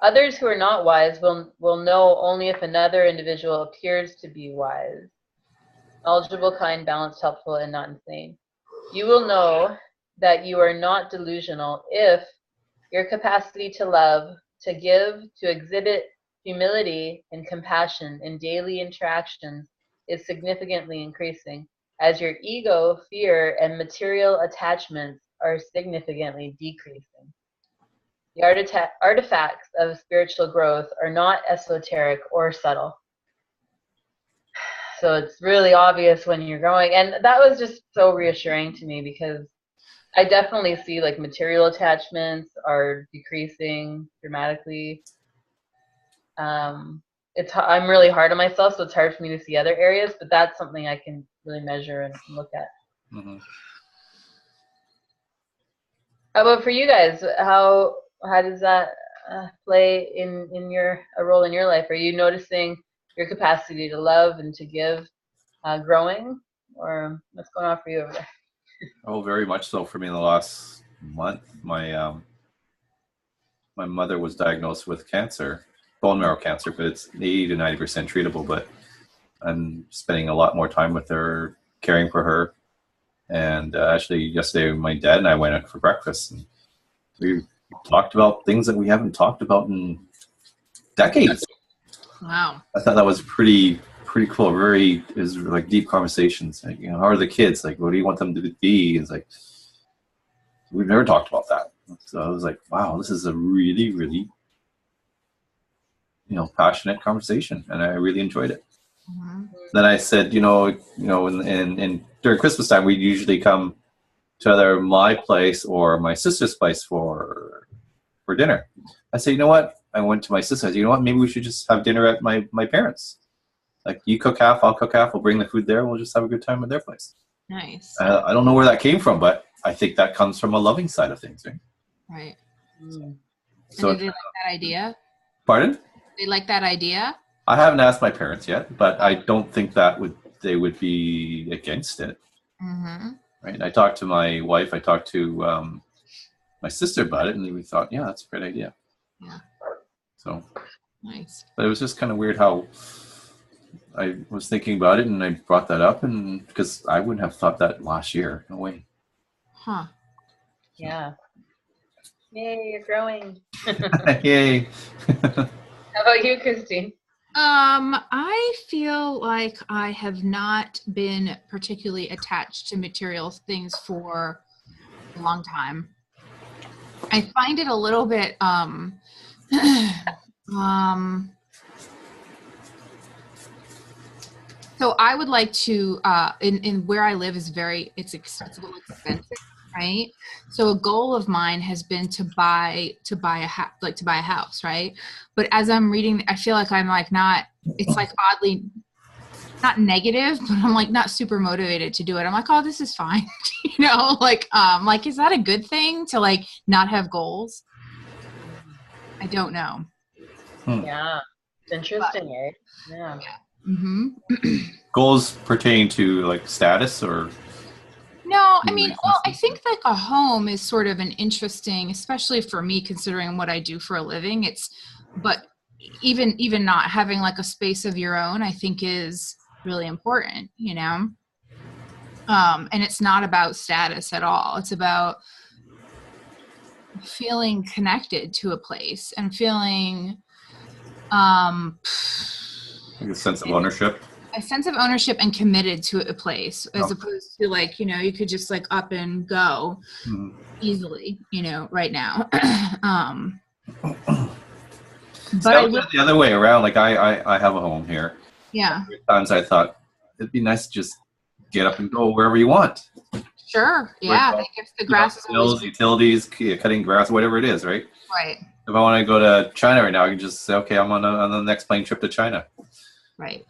others who are not wise will know only if another individual appears to be wise. Knowledgeable, kind, balanced, helpful, and not insane. You will know that you are not delusional if your capacity to love, to give, to exhibit humility and compassion in daily interactions is significantly increasing, as your ego, fear, and material attachments are significantly decreasing. The artifacts of spiritual growth are not esoteric or subtle. So it's really obvious when you're growing. And that was just so reassuring to me, because I definitely see like material attachments are decreasing dramatically. I'm really hard on myself, so it's hard for me to see other areas, but that's something I can really measure and look at. How about for you guys? How does that play in a role in your life? Are you noticing your capacity to love and to give growing, or what's going on for you over there? Oh, very much so for me in the last month. My mother was diagnosed with cancer, bone marrow cancer, but it's 80 to 90% treatable. But I'm spending a lot more time with her, caring for her. And actually, yesterday, my dad and I went out for breakfast, and we talked about things that we haven't talked about in decades. Wow. I thought that was pretty cool. It was like deep conversations. Like, how are the kids? Like, what do you want them to be? It's like, we've never talked about that. So I was like, wow, this is a really, really, passionate conversation, and I really enjoyed it. Then I said, and during Christmas time, we usually come to either my place or my sister's place for dinner. I said, you know what? I went to my sister. I said, you know what? Maybe we should just have dinner at my parents'. Like, you cook half, I'll cook half. We'll bring the food there. We'll just have a good time at their place. Nice. I don't know where that came from, but I think that comes from a loving side of things, right? Right. So, and did they like that idea? Pardon? They like that idea? I haven't asked my parents yet, but I don't think they would be against it. Right? I talked to my wife. I talked to my sister about it, and we thought, yeah, that's a great idea. Yeah. So nice. But it was just kind of weird how I was thinking about it, and I brought that up, and because I wouldn't have thought that last year. No way. Huh. Yeah. Yay, you're growing. Yay. How about you, Christine? I feel like I have not been particularly attached to material things for a long time. I find it a little bit, so I would like to, in where I live it's a little expensive, right? So a goal of mine has been to buy a house, right? But as I'm reading, I feel like I'm like it's like oddly not negative, but I'm like not super motivated to do it. I'm like, oh, this is fine. Like, is that a good thing to like not have goals? I don't know. Yeah. It's interesting, eh? Yeah. Goals pertain to like status or? No, I mean, well, I think like a home is sort of an interesting, especially for me, considering what I do for a living. But even not having like a space of your own, I think is really important, and it's not about status at all. It's about feeling connected to a place and feeling like a sense of ownership. a sense of ownership and committed to a place, as Oh. opposed to like, you know, you could just like up and go easily, you know, right now. But I look at it the other way around. Like I have a home here. yeah, Times I thought it'd be nice to just get up and go wherever you want. sure. Yeah. Like if the grass is always bills, utilities, cutting grass, whatever it is, right? right. If I want to go to China right now, I can just say, okay, I'm on the next plane trip to China. Right.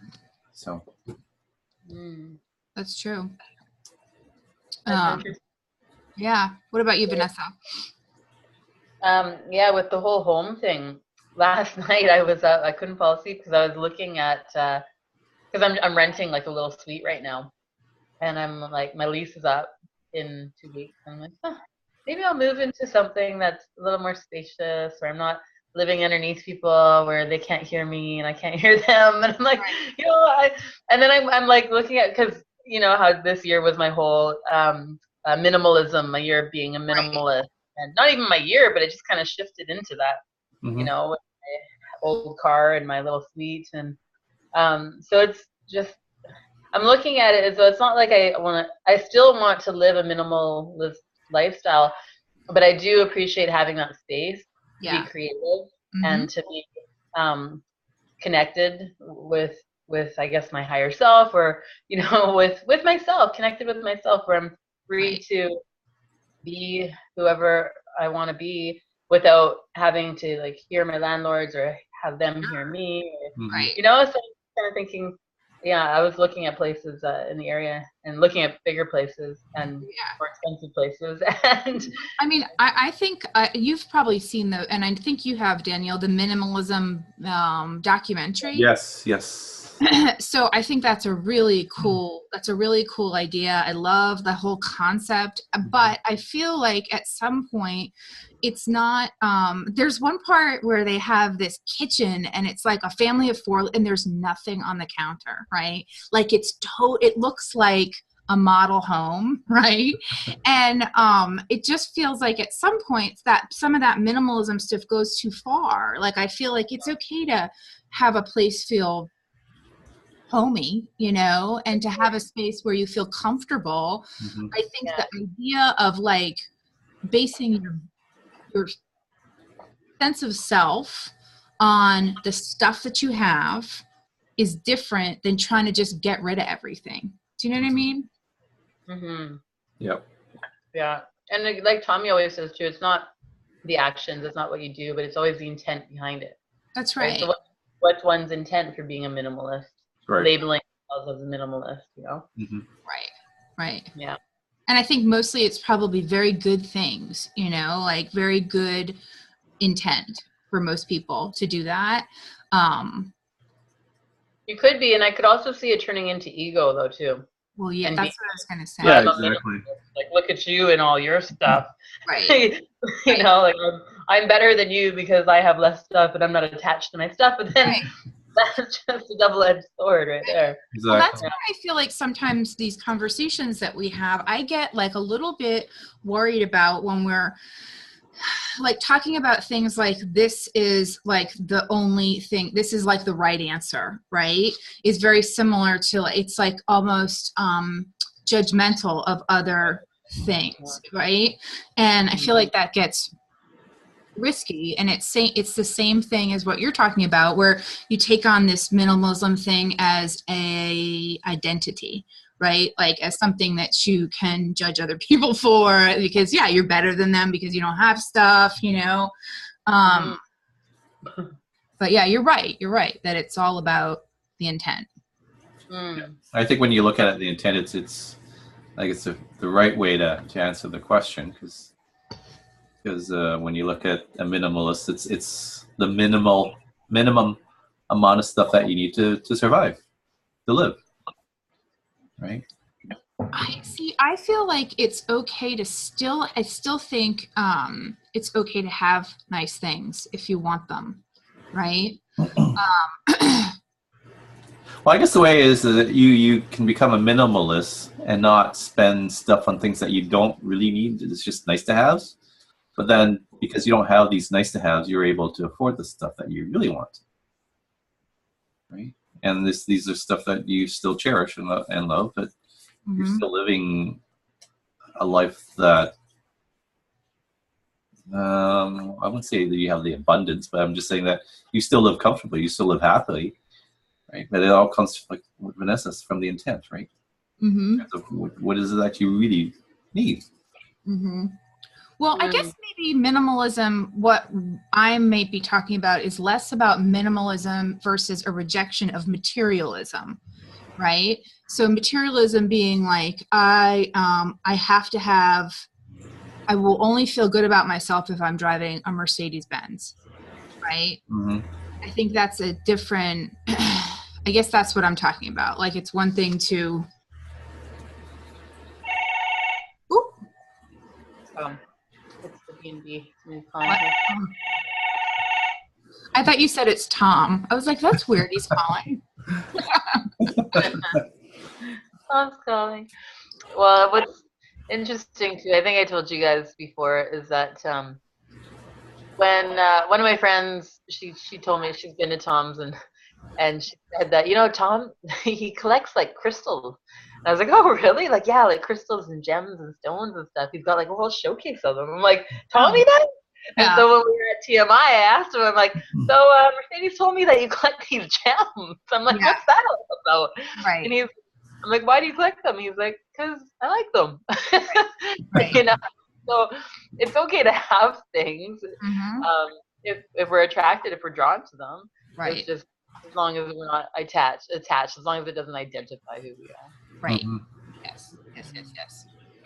So. That's true. That's interesting. Yeah. What about you, Vanessa? Yeah, with the whole home thing. Last night I was up. I couldn't fall asleep because I was looking at because I'm renting like a little suite right now, and I'm like my lease is up in 2 weeks. I'm like, maybe I'll move into something that's a little more spacious, where I'm not living underneath people where they can't hear me and I can't hear them. And I'm like, you know, and then I'm like looking at, because you know how this year was my whole minimalism, my year of being a minimalist, and not even my year, but it just kind of shifted into that, you know, with my old car and my little suite. And so it's just, I'm looking at it as though it's not like I still want to live a minimalist lifestyle, but I do appreciate having that space to be creative and to be connected with I guess my higher self, or you know, with myself, connected with myself, where I'm free to be whoever I want to be without having to like hear my landlords or have them hear me, you know. So I'm kind of thinking, yeah, I was looking at places in the area and looking at bigger places and more expensive places. And I mean, I think you've probably seen and I think you have, Danielle, the minimalism documentary. Yes. So I think that's a really cool idea. I love the whole concept, but I feel like at some point it's not, there's one part where they have this kitchen and it's like a family of 4 and there's nothing on the counter, right? Like it looks like a model home, right? And it just feels like at some points that some of that minimalism stuff goes too far. Like I feel like it's okay to have a place feel homey, you know, and to have a space where you feel comfortable. I think the idea of like basing your sense of self on the stuff that you have is different than trying to just get rid of everything. Do you know what I mean? Yep. Yeah. And like Tommy always says too, it's not the actions, it's not what you do, but it's always the intent behind it. That's right. So what's one's intent for being a minimalist? Labeling themselves as a minimalist, you know? Right. Yeah. And I think mostly it's probably very good things, you know, like very good intent for most people to do that. You could be, and I could also see it turning into ego though too. Well, yeah, and that's what I was going to say. Yeah, exactly. Like, look at you and all your stuff. Right. You know, like I'm better than you because I have less stuff and I'm not attached to my stuff. But then that's just a double-edged sword right there. Exactly. Well, that's why I feel like sometimes these conversations that we have, I get like a little bit worried about when we're like talking about things like this is like the only thing, this is like the right answer, right? Is very similar to, it's like almost judgmental of other things, right? And I feel like that gets risky, and it's the same thing as what you're talking about, where you take on this minimalism thing as a identity, right? Like as something that you can judge other people for because you're better than them because you don't have stuff, you know. But you're right that it's all about the intent. I think when you look at it, the intent, it's like it's the right way to answer the question, because when you look at a minimalist, it's the minimum amount of stuff that you need to survive, to live, right? I feel like it's okay to I still think it's okay to have nice things if you want them, right? Well, I guess the way is that you can become a minimalist and not spend stuff on things that you don't really need. It's just nice to have. But then, because you don't have these nice to haves, you're able to afford the stuff that you really want, right? and these are stuff that you still cherish and love, but you're still living a life that I wouldn't say that you have the abundance, but I'm just saying that you still live comfortably, you still live happily, right? But it all comes, like Vanessa, from the intent, right? What is it that you really need? Well, I guess maybe minimalism, what I may be talking about is less about minimalism versus a rejection of materialism, right? So materialism being like, I have to have, I will only feel good about myself if I'm driving a Mercedes-Benz, right? I think that's a different, I guess that's what I'm talking about. Like, it's one thing to, it's the B&B. I thought you said it's Tom. I was like, that's weird. He's calling. Tom's calling. Well, what's interesting too, I think I told you guys before, is that when one of my friends, she told me she's been to Tom's and she said that, Tom, he collects like crystals. And I was like, oh, really? Like, yeah, like crystals and gems and stones and stuff. He's got like a whole showcase of them. I'm like, Tommy does? And so when we were at TMI, I asked him, I'm like, so Mercedes told me that you collect these gems. I'm like, what's that all about? Right. And I'm like, why do you collect them? He's like, because I like them. Right. So it's okay to have things if we're attracted, if we're drawn to them. Right. It's just as long as we're not attached, as long as it doesn't identify who we are. Right. Yes.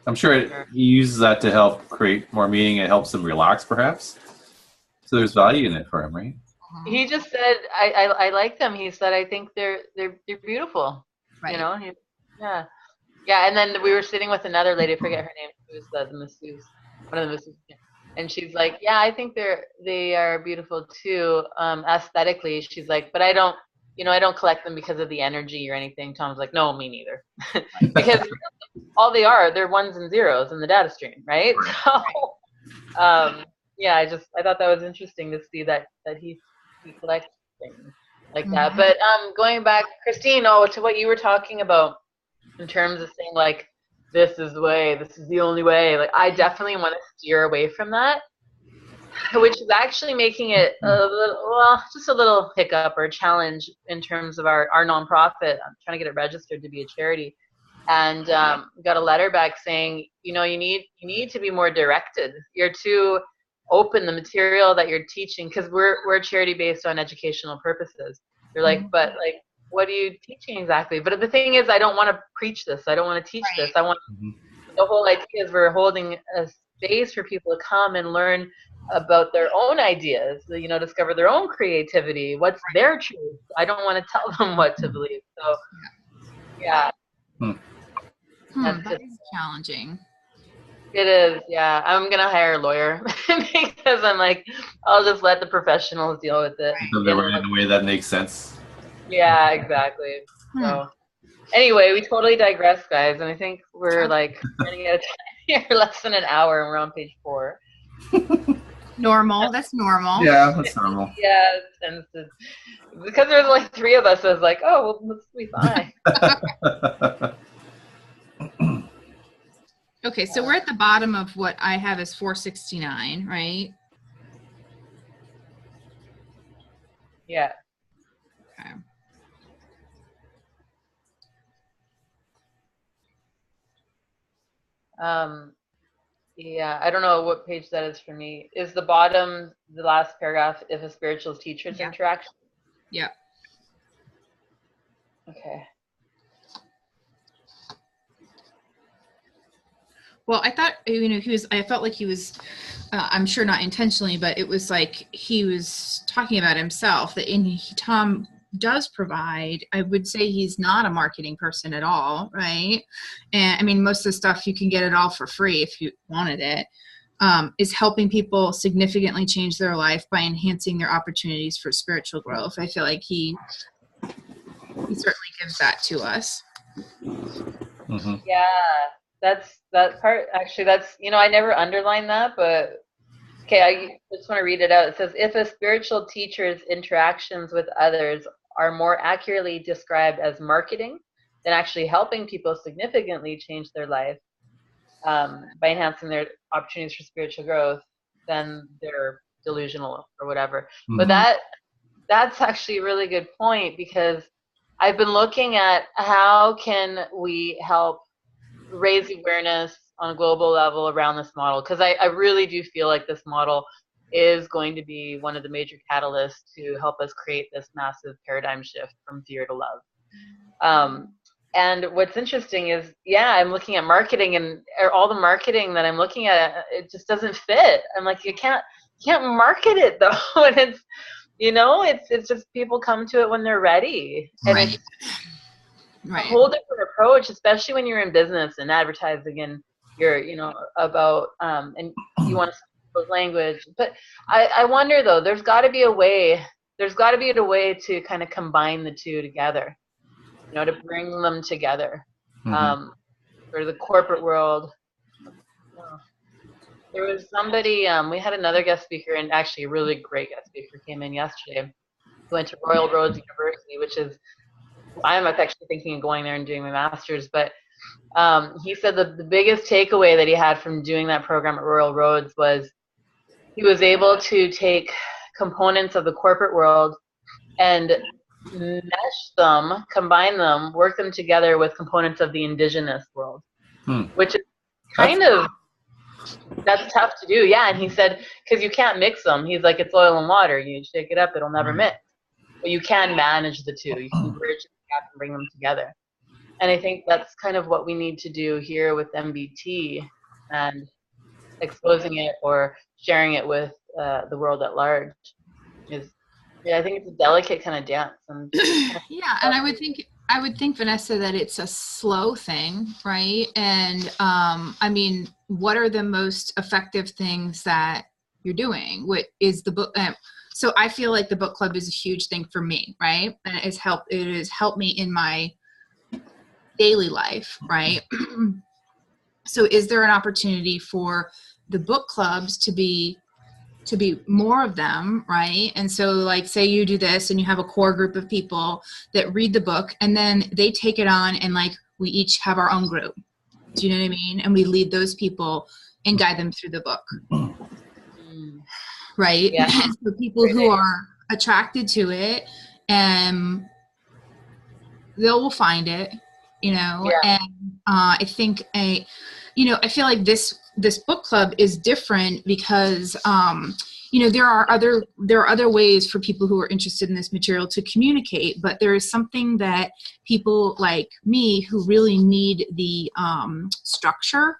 I'm sure he uses that to help create more meaning. It helps him relax, perhaps. So there's value in it for him, right? He just said, I like them. He said, I think they're beautiful. Right. Yeah. And then we were sitting with another lady, I forget her name, who was the masseuse, one of the masseuses. And she's like, yeah, I think they are beautiful too, aesthetically. She's like, but I don't collect them because of the energy or anything. Tom's like, no, me neither. Because all they're ones and zeros in the data stream, right? So, I thought that was interesting to see that he collects things like that. But going back, Christine, to what you were talking about in terms of saying like, this is the way, this is the only way. Like, I definitely want to steer away from that, which is actually making it just a little hiccup or challenge in terms of our nonprofit. I'm trying to get it registered to be a charity, and got a letter back saying, you need to be more directed. You're too open, the material that you're teaching, because we're a charity based on educational purposes. You're like, but like, what are you teaching exactly? But the thing is, I don't want to preach this. I don't want to teach this. I want the whole idea is we're holding a space for people to come and learn about their own ideas, discover their own creativity, what's their truth. I don't want to tell them what to believe. So, yeah. That is challenging. It is, yeah. I'm going to hire a lawyer because I'm like, I'll just let the professionals deal with it. In a way that makes sense. Yeah, exactly. So, anyway, we totally digress, guys, and I think we're like running out of time here, less than an hour, and we're on page 4. Normal. That's normal. Yeah, that's normal. Yeah, and because there's like 3 of us, I was like, oh, well, let's be fine. Okay, so we're at the bottom of what I have as 469, right? Yeah. Okay. Yeah, I don't know what page that is for me. Is the bottom, the last paragraph, if a spiritual teacher's interaction? Yeah. Okay. Well, I thought, I felt like he was, I'm sure not intentionally, but it was like he was talking about himself, that Tom does provide. I would say he's not a marketing person at all, right? And I mean, most of the stuff you can get it all for free if you wanted it, is helping people significantly change their life by enhancing their opportunities for spiritual growth. I feel like he certainly gives that to us. Mm-hmm. Yeah. That part, actually, that's, I never underlined that, but okay, I just want to read it out. It says, if a spiritual teacher's interactions with others are more accurately described as marketing than actually helping people significantly change their life by enhancing their opportunities for spiritual growth, then they're delusional or whatever. Mm-hmm. But that's actually a really good point, because I've been looking at how can we help raise awareness on a global level around this model, because I really do feel like this model is going to be one of the major catalysts to help us create this massive paradigm shift from fear to love. And what's interesting is, I'm looking at marketing, and all the marketing that I'm looking at, it just doesn't fit. I'm like, you can't market it though. And it's, it's just people come to it when they're ready. And Right. it's a whole different approach, especially when you're in business and advertising and you're, about, and you want to speak language. But I wonder though, there's got to be a way to kind of combine the two together, to bring them together. For the corporate world. There was somebody, we had another guest speaker, and actually a really great guest speaker came in yesterday, who went to Royal Roads University, which is, I'm actually thinking of going there and doing my master's, but he said that the biggest takeaway that he had from doing that program at Royal Roads was he was able to take components of the corporate world and mesh them, combine them, work them together with components of the indigenous world, which is that's tough to do. Yeah, and he said, because you can't mix them. He's like, it's oil and water. You shake it up, it'll never mix. But you can manage the two. You can bridge the gap and bring them together. And I think that's kind of what we need to do here with MBT and exposing it or sharing it with the world at large. I think it's a delicate kind of dance. And and I would think, Vanessa, that it's a slow thing, right? And I mean, what are the most effective things that you're doing? What is the book? So I feel like the book club is a huge thing for me, right? And it has helped me in my daily life, right? So is there an opportunity for the book clubs to be more of them, right? And so like, say you do this and you have a core group of people that read the book, and then they take it on, and like we each have our own group. Do you know what I mean? And we lead those people and guide them through the book. Right? Yeah. So people who are attracted to it, and they will find it, and I think I feel like this book club is different because there are other ways for people who are interested in this material to communicate, but there is something that people like me who really need the structure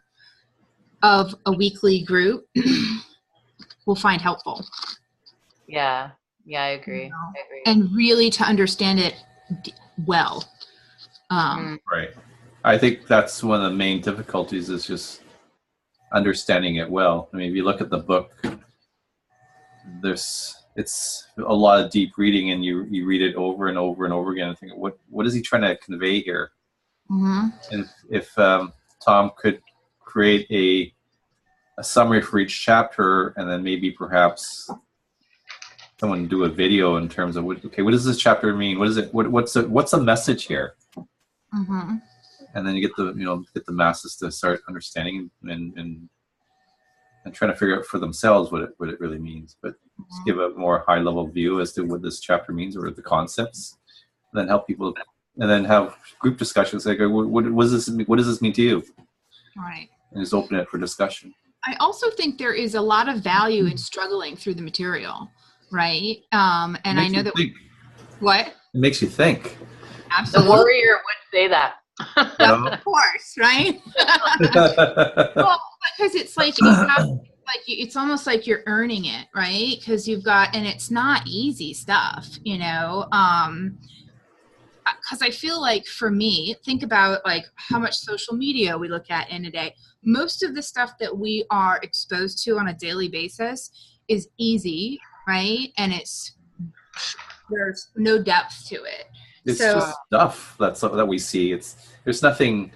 of a weekly group will find helpful. Yeah, I agree. And really to understand it well. Right. I think that's one of the main difficulties, is just understanding it well. I mean, if you look at the book, it's a lot of deep reading, and you read it over and over and over again and think, what is he trying to convey here? And if Tom could create a summary for each chapter, and then maybe perhaps someone do a video in terms of what does this chapter mean? What is it? What's the message here? And then you get the masses to start understanding and trying to figure out for themselves what it really means. But just give a more high level view as to what this chapter means, or the concepts, and then help people, and then have group discussions like, what does this mean to you? Right. And just open it for discussion. I also think there is a lot of value in struggling through the material, right? And I know that what? It makes you think. Absolutely. The warrior would say that. Of course, right? Well, because it's like it's almost like you're earning it, right? Because you've got, and it's not easy stuff, because I feel like, for me, think about like how much social media we look at in a day. Most of the stuff that we are exposed to on a daily basis is easy, right? And there's no depth to it. It's just stuff that we see. There's nothing.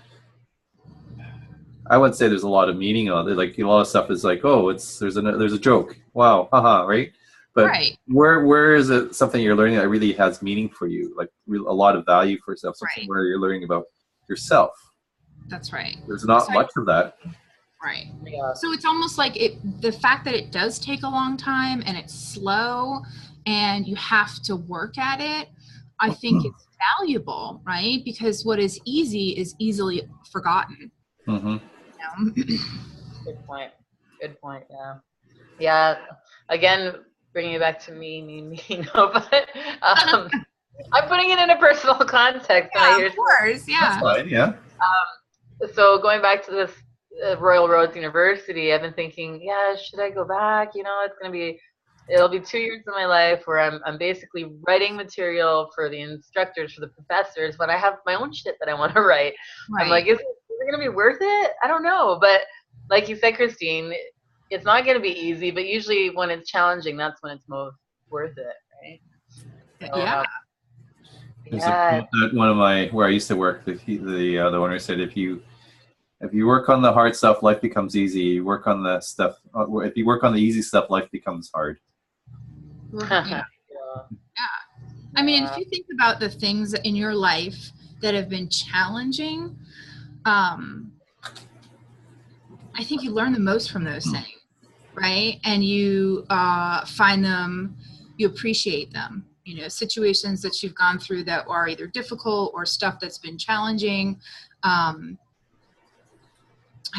I wouldn't say there's a lot of meaning on it. Like a lot of stuff is like, oh, there's a joke. Wow, haha, right? But Right. where is it something you're learning that really has meaning for you, like a lot of value for yourself, something Right. where you're learning about yourself? That's right. There's not much of that. Right. Yeah. So it's almost like the fact that it does take a long time and it's slow and you have to work at it, I think it's valuable, right? Because what is easy is easily forgotten. Mm-hmm. Good point. Good point. Yeah. Yeah. Again, bringing it back to me. No, but I'm putting it in a personal context. Yeah, of course. Yeah. That's fine. Yeah. So going back to this Royal Roads University, I've been thinking, yeah, should I go back? It'll be 2 years of my life where I'm basically writing material for the instructors, for the professors, but I have my own shit that I want to write. Right. I'm like, is it going to be worth it? I don't know. But like you said, Christine, it's not going to be easy, but usually when it's challenging, that's when it's most worth it, right? So, Yeah. There's a quote that one of my, where I used to work, the owner said, if you work on the hard stuff, life becomes easy. You work on the stuff, if you work on the easy stuff, life becomes hard. Yeah. I mean, if you think about the things in your life that have been challenging, I think you learn the most from those things, right? And you find them, you appreciate them. You know, situations that you've gone through that are either difficult or stuff that's been challenging. I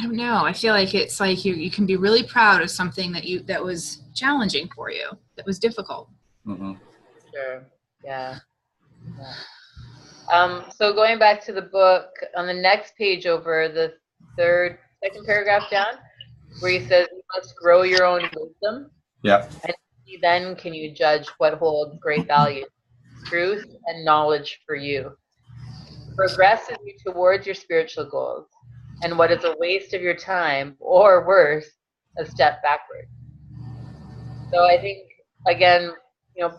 don't know. I feel like it's like you can be really proud of something that was challenging for you, that was difficult. Mm-hmm. Sure. Yeah. So going back to the book, on the next page over, the second paragraph down, where he says you must grow your own wisdom. Yeah. And then can you judge what holds great value, truth and knowledge for you. Progresses you towards your spiritual goals, and what is a waste of your time, or worse, a step backward. So I think, again,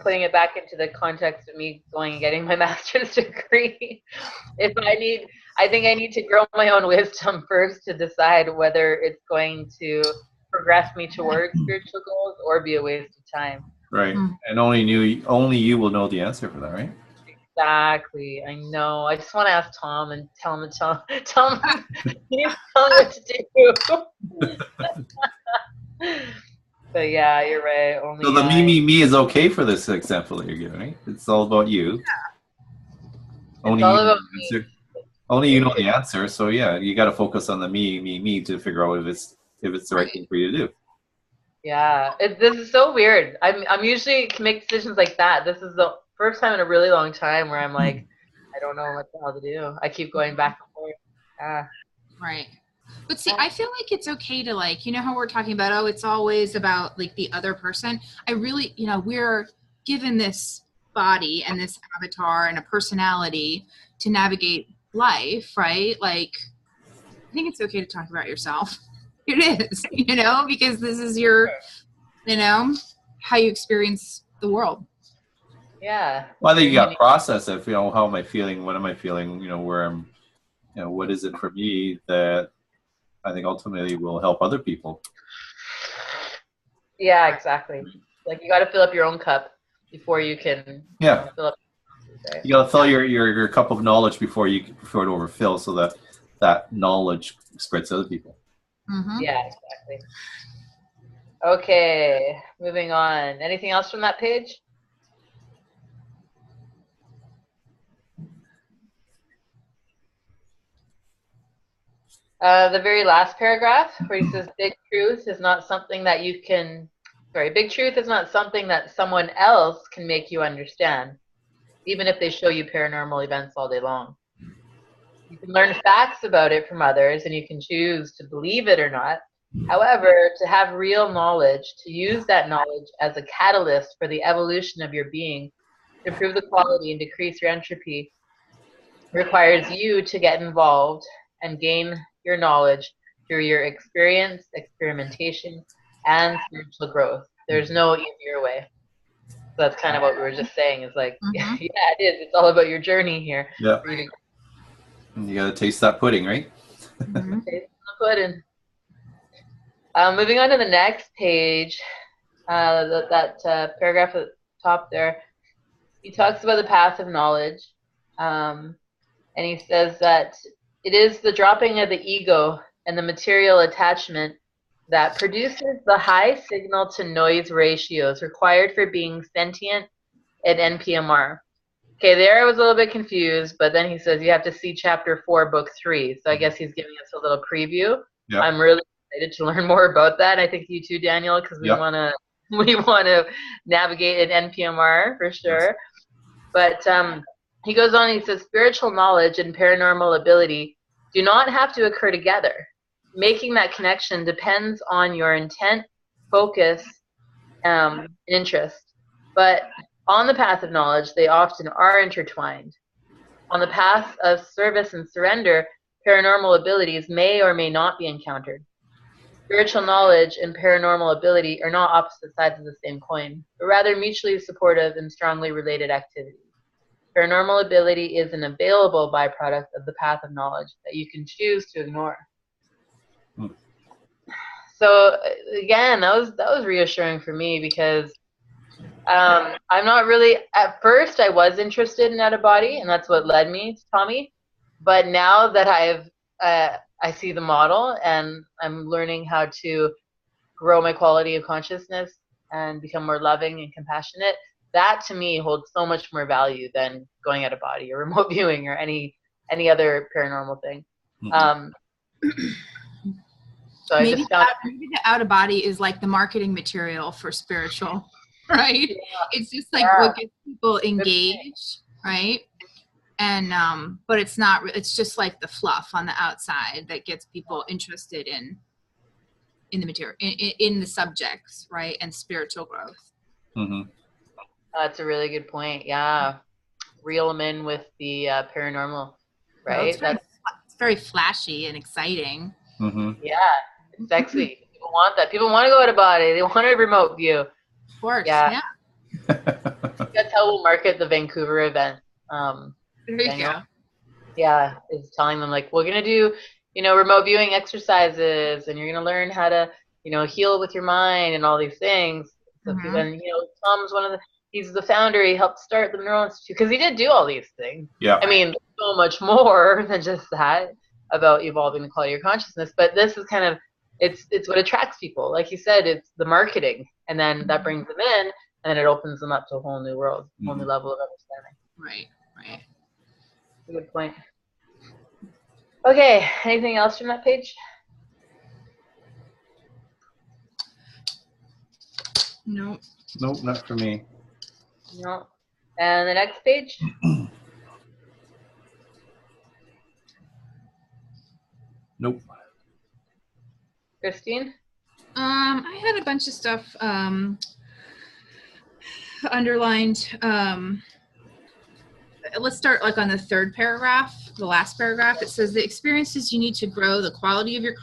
putting it back into the context of me going and getting my master's degree, I think I need to grow my own wisdom first to decide whether it's going to progress me towards spiritual goals or be a waste of time. Right. And only you will know the answer for that, right? Exactly. I know. I just want to ask Tom and tell him he's telling me what to do. But yeah, you're right. So the me is okay for this example that you're giving, right? It's all about you. Yeah. Only you know the answer. So yeah, you got to focus on the me to figure out if it's the right thing for you to do. Yeah, this is so weird. I'm usually can make decisions like that. This is the first time in a really long time where I'm like, I don't know what the hell to do. I keep going back and forth. Right. But see, I feel like it's okay to how we're talking about, oh, it's always about like the other person. I really, we're given this body and this avatar and a personality to navigate life, right? Like, I think it's okay to talk about yourself. It is, because this is your, how you experience the world. Yeah. Well, I think you got to process it. How am I feeling? What am I feeling? Where I'm, what is it for me that I think ultimately will help other people. Yeah, exactly. Like you got to fill up your own cup before you can. Yeah. Fill up. You got to fill your cup of knowledge before it overfill, so that knowledge spreads to other people. Mm-hmm. Yeah, exactly. Okay, moving on. Anything else from that page? The very last paragraph where he says, big truth is not something that someone else can make you understand, even if they show you paranormal events all day long. You can learn facts about it from others, and you can choose to believe it or not. However, to have real knowledge, to use that knowledge as a catalyst for the evolution of your being, to improve the quality and decrease your entropy, requires you to get involved and gain your knowledge through your experience, experimentation, and spiritual growth. There's no easier way. So that's kind of what we were just saying. Is like, yeah, it is. It's all about your journey here. Yeah. You got to taste that pudding, right? Taste the pudding. Moving on to the next page. that paragraph at the top there, he talks about the path of knowledge, and he says that it is the dropping of the ego and the material attachment that produces the high signal to noise ratios required for being sentient at NPMR. Okay, there I was a little bit confused, but then he says you have to see chapter 4, book 3. So I guess he's giving us a little preview. Yep. I'm really excited to learn more about that. I think you too, Daniel, because we Yep. want to navigate an NPMR for sure. Yes. But he goes on. He says spiritual knowledge and paranormal ability do not have to occur together. Making that connection depends on your intent, focus, and interest. But on the path of knowledge, they often are intertwined. On the path of service and surrender, paranormal abilities may or may not be encountered. Spiritual knowledge and paranormal ability are not opposite sides of the same coin, but rather mutually supportive and strongly related activities. Paranormal ability is an available byproduct of the path of knowledge that you can choose to ignore. So again, that was reassuring for me because I'm not really, at first I was interested in out of body, and that's what led me to Tommy. But now that I see the model and I'm learning how to grow my quality of consciousness and become more loving and compassionate, that to me holds so much more value than going out of body or remote viewing or any other paranormal thing. So maybe I just found maybe the out of body is like the marketing material for spiritual, right? Yeah. It's just like what gets people engaged, right? And but it's not. It's just like the fluff on the outside that gets people interested in the material, in the subjects, right? And spiritual growth. Mm-hmm. That's a really good point. Yeah, reel them in with the paranormal, right? Well, it's very flashy and exciting. Mm-hmm. Yeah, it's sexy. People want that. People want to go out of body. They want a remote view. Of course, yeah. That's how we'll market the Vancouver event. There you Daniel. go. Yeah, is telling them like we're gonna do, remote viewing exercises, and you're gonna learn how to, heal with your mind and all these things. So Mm-hmm. And Tom's he's the founder. He helped start the Neural Institute because he did do all these things. Yeah. I mean, so much more than just that about evolving the quality of consciousness. But this is kind of it's what attracts people. Like you said, it's the marketing, and then that brings them in, and then it opens them up to a whole new world, a whole new level of understanding. Right. Right. Good point. Okay, anything else from that page? No. Nope, not for me. No. And the next page? Nope. Christine? I had a bunch of stuff underlined. Let's start like on the third paragraph, the last paragraph. It says the experiences you need to grow the quality of your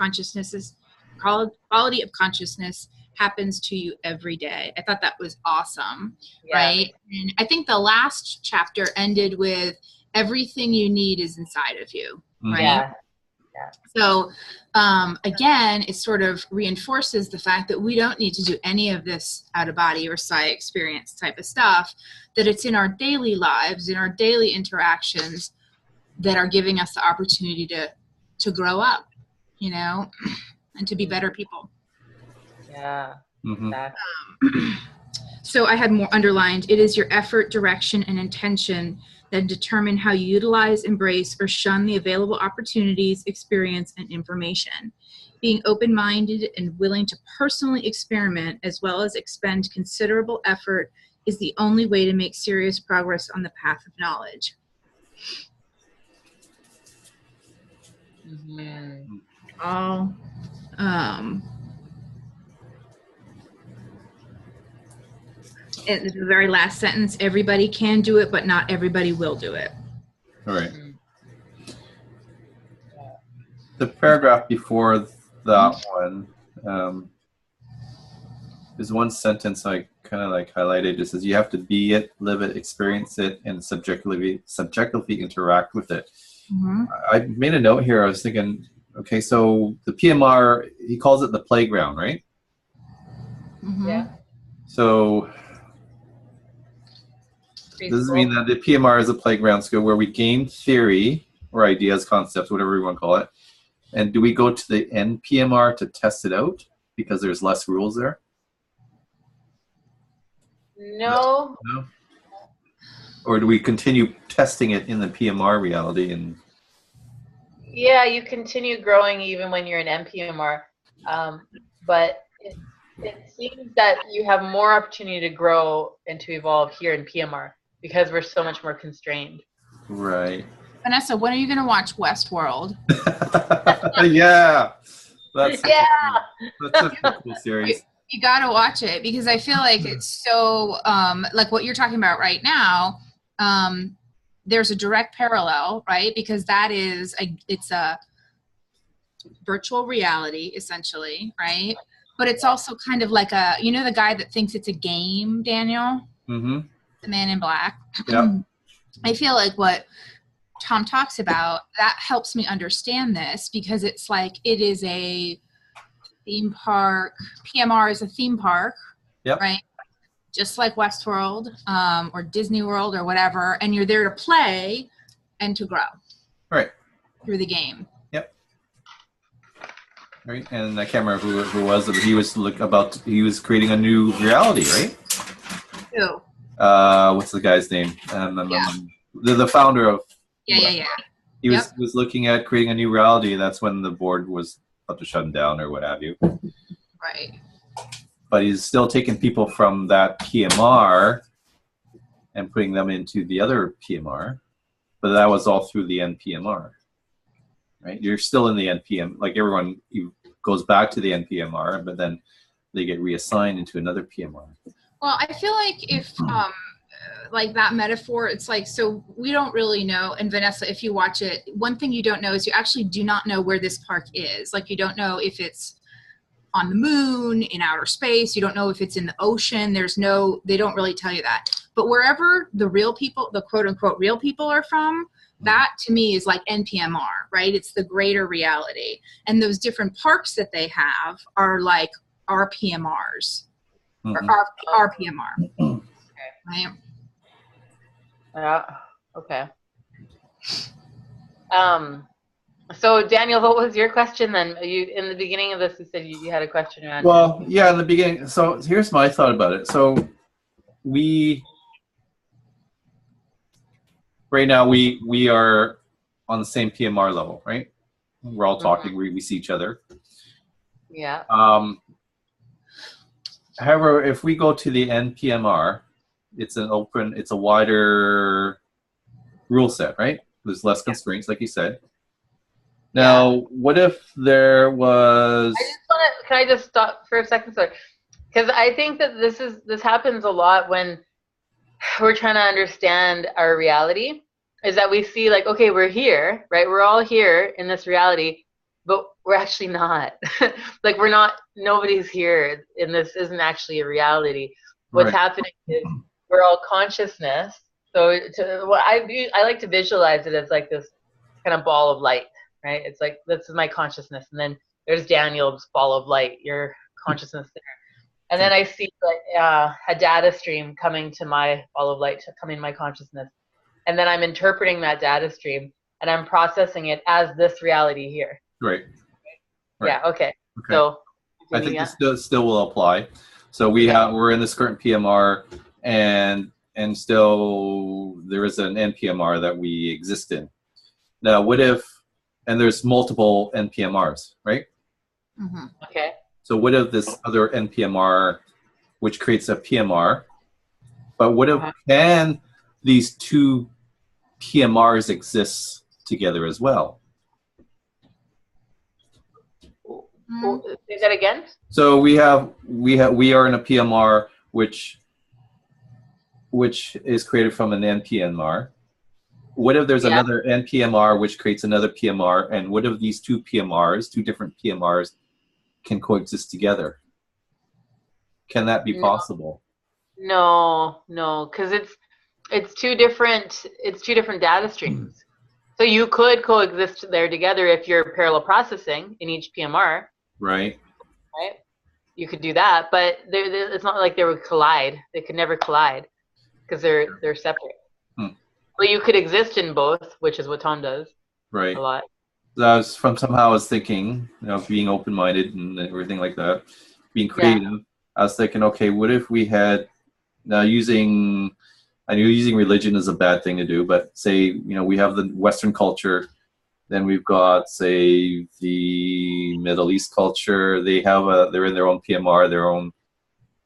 quality of consciousness happens to you every day. I thought that was awesome, right? And I think the last chapter ended with everything you need is inside of you, right? Yeah. So again, it sort of reinforces the fact that we don't need to do any of this out of body or psi experience type of stuff, that it's in our daily lives, in our daily interactions that are giving us the opportunity to grow up, and to be better people. Yeah. Mm-hmm. So I had more underlined. It is your effort, direction, and intention that determine how you utilize, embrace, or shun the available opportunities, experience, and information. Being open-minded and willing to personally experiment as well as expend considerable effort is the only way to make serious progress on the path of knowledge. Mm-hmm. All and the very last sentence, everybody can do it, but not everybody will do it. All right. The paragraph before that one, there's one sentence I kind of like highlighted. It says you have to be it, live it, experience it, and subjectively interact with it. Mm-hmm. I made a note here. I was thinking, okay, so the PMR, he calls it the playground, right? Mm-hmm. Yeah. So does it mean that the PMR is a playground school where we gain theory or ideas, concepts, whatever you want to call it? And do we go to the NPMR to test it out because there's less rules there? No. No. Or do we continue testing it in the PMR reality? And yeah, you continue growing even when you're in NPMR, but it seems that you have more opportunity to grow and to evolve here in PMR because we're so much more constrained. Right. Vanessa, when are you going to watch Westworld? Yeah. That's such a cool series. You got to watch it because I feel like it's so, like what you're talking about right now, there's a direct parallel, right? Because it's a virtual reality, essentially, right? But it's also kind of like the guy that thinks it's a game, Daniel? Mm-hmm. The Man in Black. Yeah. I feel like what Tom talks about, that helps me understand this because it's like it is a theme park. PMR is a theme park, yep. right? Just like Westworld or Disney World or whatever, and you're there to play and to grow. Right. Through the game. Yep. Right, and I can't remember who was it, but he was creating a new reality, right? Who? What's the guy's name? The founder of. Yeah. He was looking at creating a new reality. That's when the board was about to shut him down or what have you. Right. But he's still taking people from that PMR and putting them into the other PMR. But that was all through the NPMR. Right? You're still in the NPM. Like everyone goes back to the NPMR, but then they get reassigned into another PMR. Well, I feel like if, like that metaphor, it's like, so we don't really know. And Vanessa, if you watch it, one thing you don't know is you actually do not know where this park is. Like you don't know if it's on the moon, in outer space. You don't know if it's in the ocean. They don't really tell you that. But wherever the real people, the quote unquote real people are from, that to me is like NPMR, right? It's the greater reality. And those different parks that they have are like our PMRs. Mm-hmm. Or our PMR. Okay. Right? Yeah. Okay. So Daniel, what was your question then? You in the beginning of this, you said you had a question around. Well, yeah, in the beginning. So here's my thought about it. So right now we are on the same PMR level, right? We're all talking. We see each other. Yeah. However, if we go to the NPMR, it's a wider rule set, right? There's less constraints, like you said. Now, what if there was? Can I just stop for a second, sorry? Because I think that this happens a lot when we're trying to understand our reality. Is that we see like, okay, we're here, right? We're all here in this reality, but we're actually not. Like we're not. Nobody's here, and this isn't actually a reality. What's happening is we're all consciousness. So I like to visualize it as like this kind of ball of light, right? It's like this is my consciousness, and then there's Daniel's ball of light, your consciousness there, and then I see like a data stream coming to my ball of light, coming to my consciousness, and then I'm interpreting that data stream and I'm processing it as this reality here. Right. Yeah. Okay. So I think this still will apply. So we're in this current PMR, and still there is an NPMR that we exist in. Now, what if, and there's multiple NPMRs, right? Mm-hmm. Okay. So what if this other NPMR, which creates a PMR, but what if can these two PMRs exist together as well? Say that again. So we are in a PMR which is created from an NPMR. What if there's another NPMR which creates another PMR, and what if these two different PMRs, can coexist together? Can that be possible? No, because it's two different data streams. So you could coexist there together if you're parallel processing in each PMR. Right. Right. you could do that, but it's not like they would collide. They could never collide because they're separate. But you could exist in both, which is what Tom does. Right. A lot. Somehow I was thinking, being open-minded and everything like that, being creative. Yeah. I was thinking, okay, what if we had using religion is a bad thing to do, but say, we have the Western culture, then we've got, say, the Middle East culture. They're in their own PMR, their own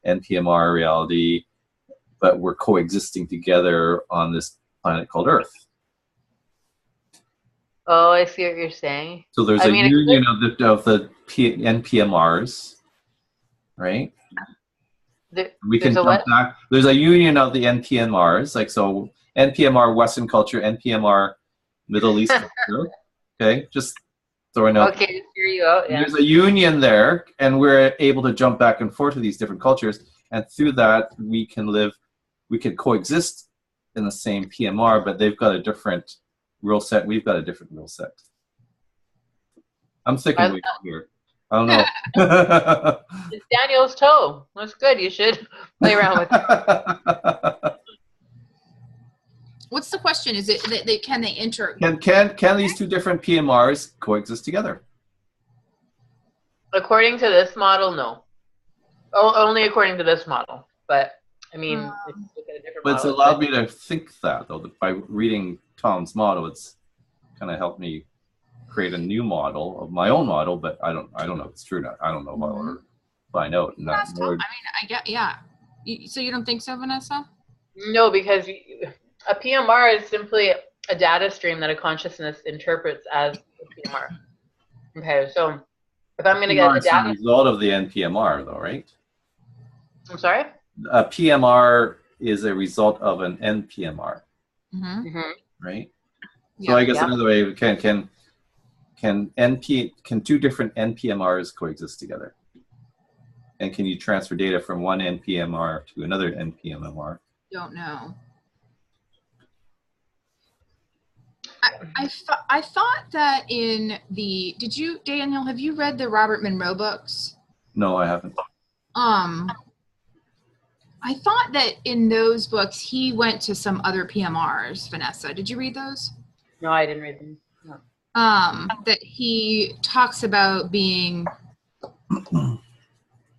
NPMR reality, but we're coexisting together on this planet called Earth. Oh, I see what you're saying. So there's a union of the NPMRs, right? We can jump back. There's a union of the NPMRs, like so NPMR Western culture, NPMR Middle East culture. Okay, just throwing out. Okay, here you go. Yeah. There's a union there, and we're able to jump back and forth to these different cultures, and through that we can coexist in the same PMR, but they've got a different rule set. We've got a different rule set. I'm thinking way here. I don't know. It's Daniel's toe. That's good. You should play around with it. What's the question? Is it that can they enter? Can these two different PMRs coexist together? According to this model, no. Only according to this model. But I mean, if you look at a different model, it's allowed me to think that though. By reading Tom's model, it's kind of helped me create a new model of my own model. But I don't know if it's true or not. I don't know about or find out. So you don't think so, Vanessa? No, because a PMR is simply a data stream that a consciousness interprets as a PMR. Okay, so if I'm going to get a data... It's a result of the NPMR, though, right? I'm sorry? A PMR is a result of an NPMR, right? Yeah. So I guess another way, can two different NPMRs coexist together? And can you transfer data from one NPMR to another NPMR? Don't know. I thought that in the Daniel, have you read the Robert Monroe books? No, I haven't. I thought that in those books he went to some other PMRs. Vanessa, did you read those? No, I didn't read them. No. That he talks about being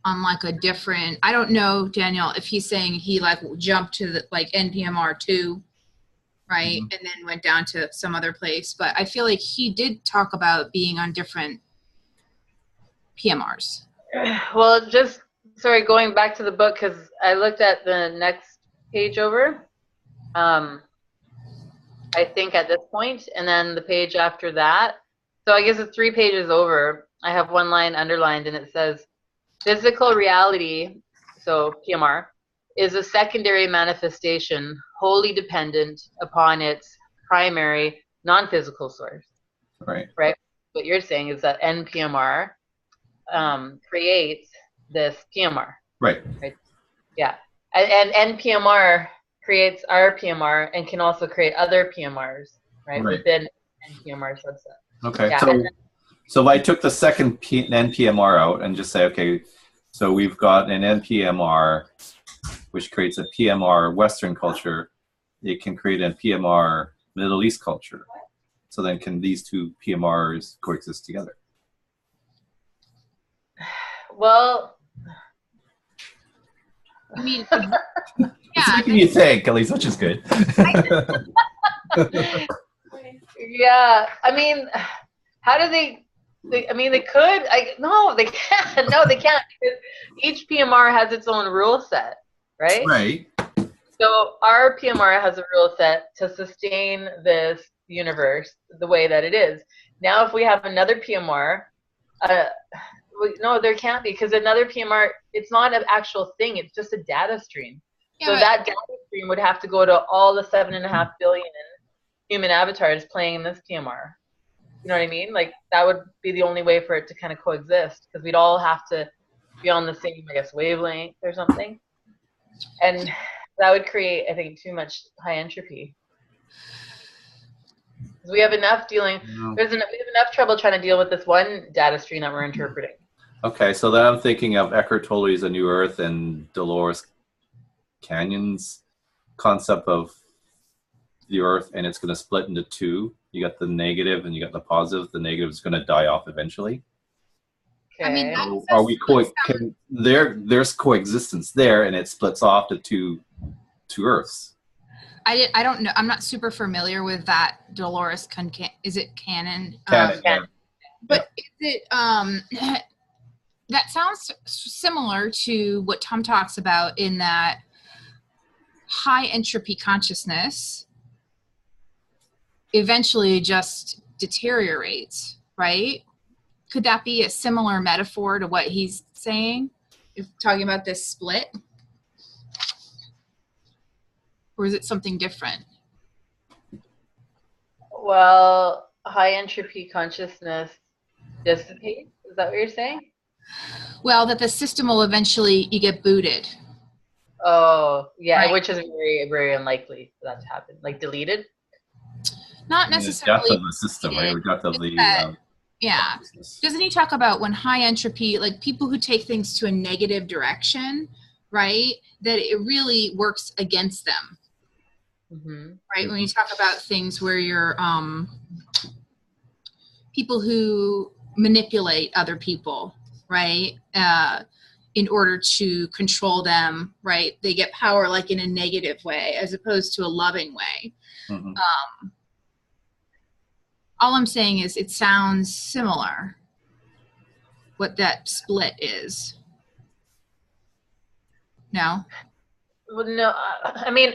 on like a different. I don't know, Daniel, if he's saying he like jumped to the like NPMR 2. Right, and then went down to some other place. But I feel like he did talk about being on different PMRs. Well, going back to the book, because I looked at the next page over, I think at this point, and then the page after that. So I guess it's 3 pages over. I have one line underlined, and it says, physical reality, so PMR, is a secondary manifestation wholly dependent upon its primary non-physical source. Right. Right. What you're saying is that NPMR creates this PMR. Right. Yeah. And NPMR creates our PMR and can also create other PMRs, right? Within NPMR subset. Okay. Yeah. So if I took the second NPMR out and just say, okay, so we've got an NPMR which creates a PMR Western culture, it can create a PMR Middle East culture. So then can these two PMRs coexist together? Well, I mean, it's making you think, at least, which is good. Yeah, I mean, how do they I mean, they could. No, they can't. No, they can't, because each PMR has its own rule set, right? Right. So our PMR has a rule set to sustain this universe the way that it is. Now, if we have another PMR, no, there can't be, because another PMR, it's not an actual thing. It's just a data stream. Yeah, so that data stream would have to go to all the 7.5 billion human avatars playing in this PMR. You know what I mean? Like, that would be the only way for it to kind of coexist, because we'd all have to be on the same, I guess, wavelength or something. And that would create, I think, too much high entropy. Because we have enough we have enough trouble trying to deal with this one data stream that we're interpreting. Okay, so then I'm thinking of Eckhart Tolle's A New Earth and Dolores Canyon's concept of the Earth, and it's going to split into two. You got the negative and you got the positive. The negative is going to die off eventually. I mean, Okay. So are we there's coexistence there, and it splits off to two Earths. I don't know. I'm not super familiar with that Dolores is it canon? Canon, yeah. But is it that sounds similar to what Tom talks about in that high entropy consciousness eventually just deteriorates, right? Could that be a similar metaphor to what he's saying? If talking about this split? Or is it something different? Well, high entropy consciousness dissipates. Is that what you're saying? Well, that the system will eventually, you get booted. Oh, yeah, Right. which is very, very unlikely for that to happen. Like deleted? Not The necessarily. death of the system, right? The death of the Yeah. consciousness. Doesn't he talk about when high entropy, like people who take things to a negative direction, right? That it really works against them, Mm-hmm. right? When you talk about things where you're people who manipulate other people, right? In order to control them, right? They get power like in a negative way as opposed to a loving way. Mm-hmm. All I'm saying is it sounds similar, what that split is. No? Well, no, I mean,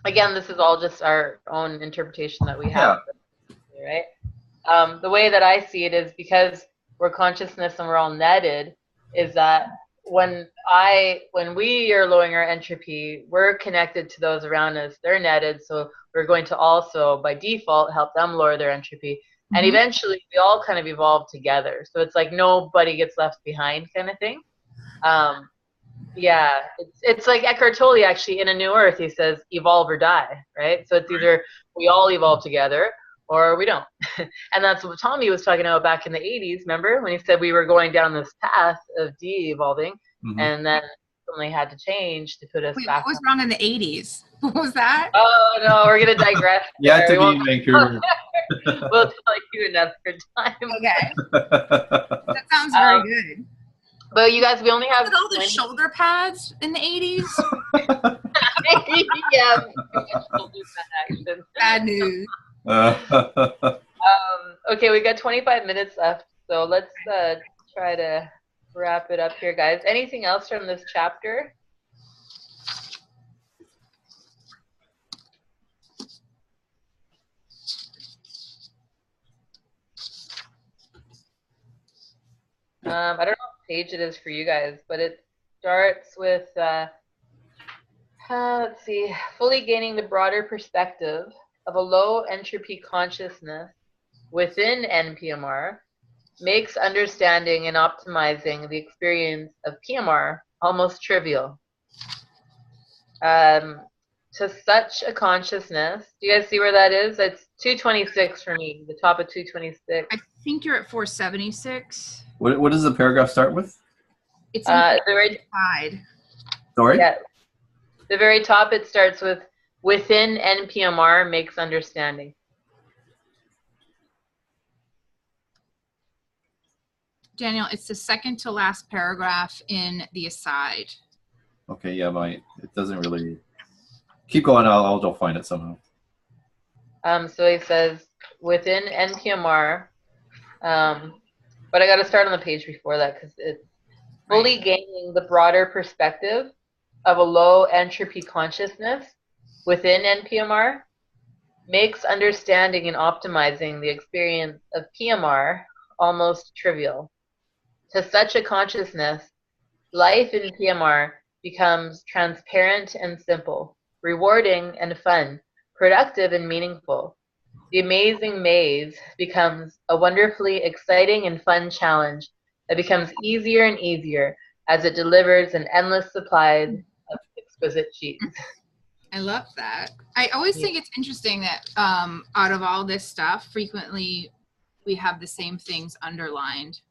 again, this is all just our own interpretation that we have, right? The way that I see it is because we're consciousness and we're all netted, is that when we are lowering our entropy, we're connected to those around us. They're netted, so we're going to also, by default, help them lower their entropy. Mm-hmm. And eventually, we all kind of evolve together. So it's like nobody gets left behind kind of thing. Yeah, it's like Eckhart Tolle actually in A New Earth, he says, evolve or die, right? So it's either we all evolve together or we don't. And that's what Tommy was talking about back in the 80s, remember? When he said we were going down this path of de-evolving, and then something had to change to put us back. What was wrong in the 80s? What was that? Oh, no, we're going to digress. Yeah, to be in Vancouver. We'll tell you another time. Okay. That sounds very good. But you guys, we only have all the shoulder pads in the 80s. Yeah, shoulder pad action. Bad news. Okay, we got 25 minutes left, so let's try to wrap it up here, guys. Anything else from this chapter? I don't know what page it is for you guys, but it starts with, let's see, fully gaining the broader perspective of a low entropy consciousness within NPMR makes understanding and optimizing the experience of PMR almost trivial. To such a consciousness, do you guys see where that is? It's 226 for me, the top of 226. I think you're at 476. What does the paragraph start with? It's on the right side. Sorry? Yeah. The very top, it starts with, within NPMR makes understanding. Daniel, it's the second to last paragraph in the aside. Okay, yeah, it doesn't really... Keep going, I'll find it somehow. So he says, within NPMR, but I got to start on the page before that because it's fully gaining the broader perspective of a low entropy consciousness within NPMR makes understanding and optimizing the experience of PMR almost trivial. To such a consciousness, life in PMR becomes transparent and simple, rewarding and fun, productive and meaningful. The amazing maze becomes a wonderfully exciting and fun challenge that becomes easier and easier as it delivers an endless supply of exquisite sheets. I love that. I always think it's interesting that out of all this stuff, frequently we have the same things underlined.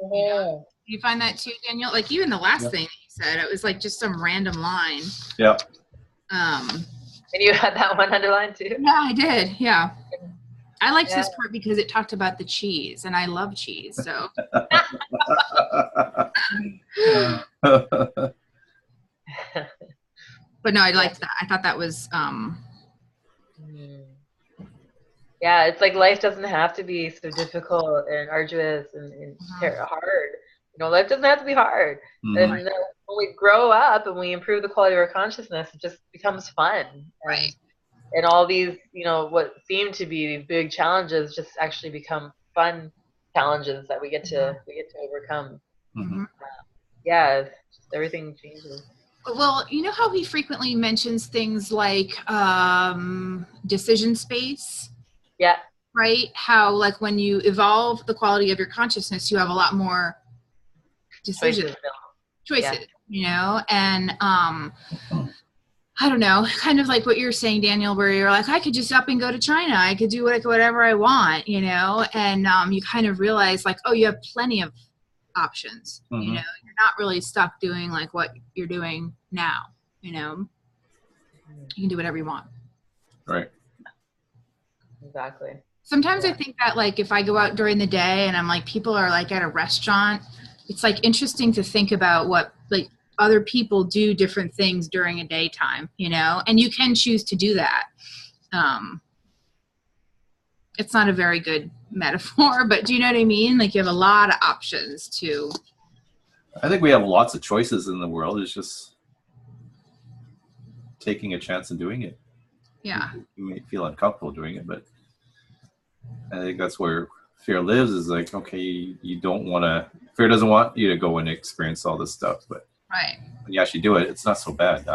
You know? You find that too, Daniel? Like even the last thing that you said, it was like just some random line. Yeah. And you had that one underlined too? Yeah, I did. Yeah. I liked this part because it talked about the cheese, and I love cheese. So. But no, I liked that. I thought that was. Yeah, it's like life doesn't have to be so difficult and arduous and hard. You know, life doesn't have to be hard. And when we grow up and we improve the quality of our consciousness, it just becomes fun. Right. And all these, you know, what seem to be big challenges just actually become fun challenges that we get to overcome. Yeah, just everything changes. Well, you know how he frequently mentions things like decision space? Yeah. Right? How, like, when you evolve the quality of your consciousness, you have a lot more choices, you know? And I don't know, kind of like what you're saying, Daniel, where you're like, I could just up and go to China. I could do whatever I want, you know? And you kind of realize, like, oh, you have plenty of options. You know, you're not really stuck doing like what you're doing now, you know? You can do whatever you want. Right. Exactly. Sometimes I think that, like, if I go out during the day and I'm like, people are like at a restaurant, it's like interesting to think about what, like, other people do different things during a daytime, you know, and you can choose to do that. It's not a very good metaphor, but do you know what I mean? Like, you have a lot of options to. I think we have lots of choices in the world. It's just taking a chance and doing it. Yeah. You may feel uncomfortable doing it, but I think that's where fear lives, is like, okay, you don't want to, fear doesn't want you to go and experience all this stuff, but when you actually do it, it's not so bad.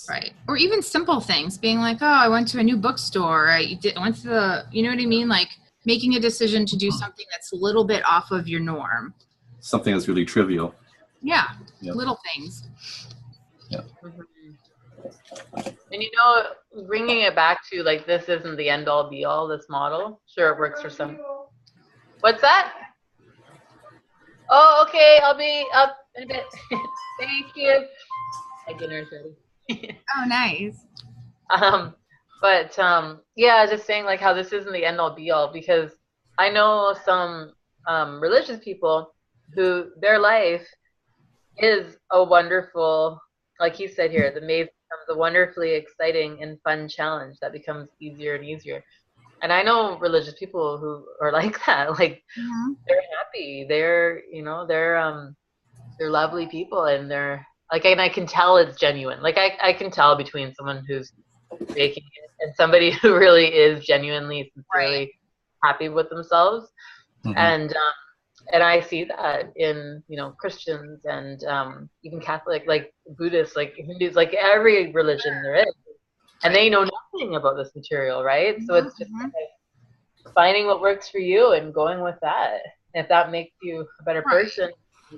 Right. Or even simple things, being like, oh, I went to a new bookstore. I went to the, you know what I mean? Like making a decision to do something that's a little bit off of your norm. Something that's really trivial. Yeah. Little things. Yeah. And you know, bringing it back to like, this isn't the end all be all, this model. Sure, it works for some. What's that? Oh, okay. I'll be up in a bit. Thank you. My dinner's ready. Oh, nice. But yeah, just saying like how this isn't the end all be all, because I know some religious people who their life is a wonderful, like he said here, the maze becomes a wonderfully exciting and fun challenge that becomes easier and easier. And I know religious people who are like that, like they're happy, they're, you know, they're lovely people, and they're like, and I can tell it's genuine. Like I can tell between someone who's faking it and somebody who really is genuinely, sincerely happy with themselves. And I see that in, you know, Christians and even Catholic, like Buddhists, like Hindus, like every religion there is. And they know nothing about this material, right? So it's just like finding what works for you and going with that. And if that makes you a better person.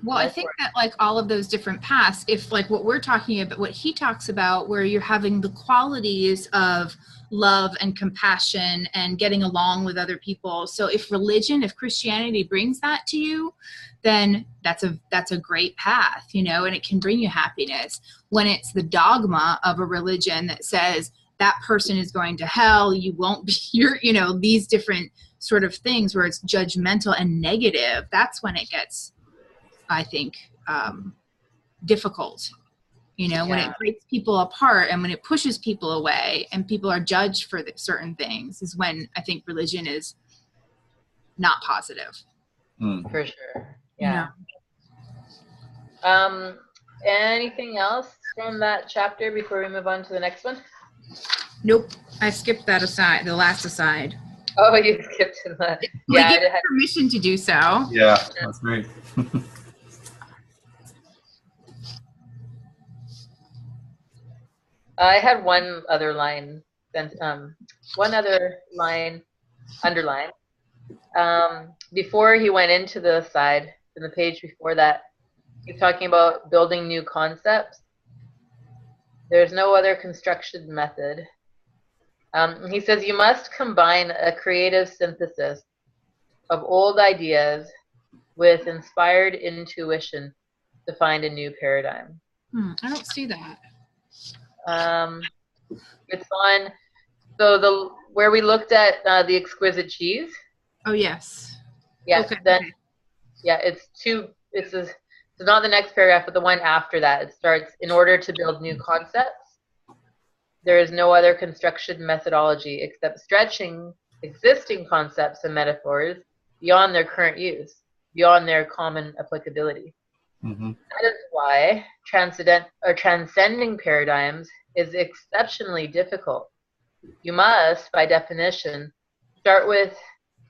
Well, I think that like all of those different paths, if like what we're talking about, what he talks about, where you're having the qualities of love and compassion and getting along with other people. So if religion, if Christianity brings that to you, then that's a great path, you know, and it can bring you happiness. When it's the dogma of a religion that says that person is going to hell, you won't be, you know, these different sort of things where it's judgmental and negative, that's when it gets, I think, difficult, you know, when it breaks people apart and when it pushes people away and people are judged for certain things is when I think religion is not positive. For sure. Yeah. You know? Anything else from that chapter before we move on to the next one? Nope. I skipped that aside, the last aside. Oh, you skipped to that. We give permission to do so. Yeah, that's great. I had one other line underlined. Before he went into the side, in the page before that, he's talking about building new concepts. There's no other construction method. He says you must combine a creative synthesis of old ideas with inspired intuition to find a new paradigm. I don't see that. It's on, so where we looked at the exquisite cheese. Oh, yes. Yeah, Okay. then, yeah, it's not the next paragraph, but the one after that. It starts, in order to build new concepts, there is no other construction methodology except stretching existing concepts and metaphors beyond their current use, beyond their common applicability. Mm-hmm. That is why transcending paradigms is exceptionally difficult. You must, by definition, start with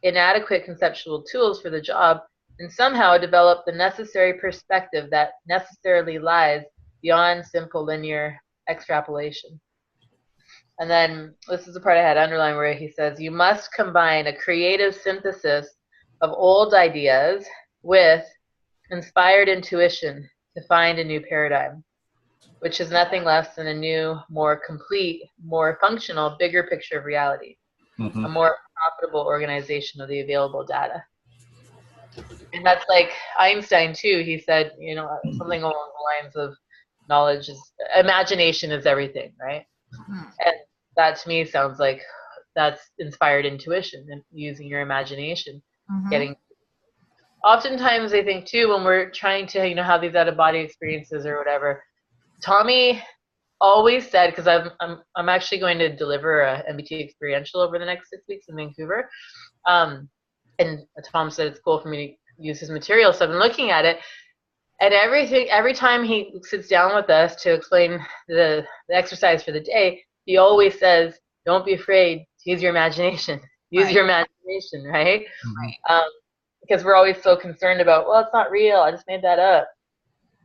inadequate conceptual tools for the job and somehow develop the necessary perspective that necessarily lies beyond simple linear extrapolation. And then this is the part I had underlined where he says, you must combine a creative synthesis of old ideas with inspired intuition to find a new paradigm, which is nothing less than a new, more complete, more functional, bigger picture of reality, Mm-hmm. a more profitable organization of the available data. And that's like Einstein too. He said, something along the lines of knowledge is, imagination is everything, right? Mm-hmm. And that to me sounds like that's inspired intuition and using your imagination, Mm-hmm. Oftentimes I think too, when we're trying to, have these out of body experiences or whatever, Tommy always said, because I'm actually going to deliver a MBT experiential over the next 6 weeks in Vancouver. And Tom said it's cool for me to use his material. So I've been looking at it, and every time he sits down with us to explain the exercise for the day, he always says, don't be afraid to use your imagination. Use your imagination, right? Right. Because we're always so concerned about, well, it's not real, I just made that up.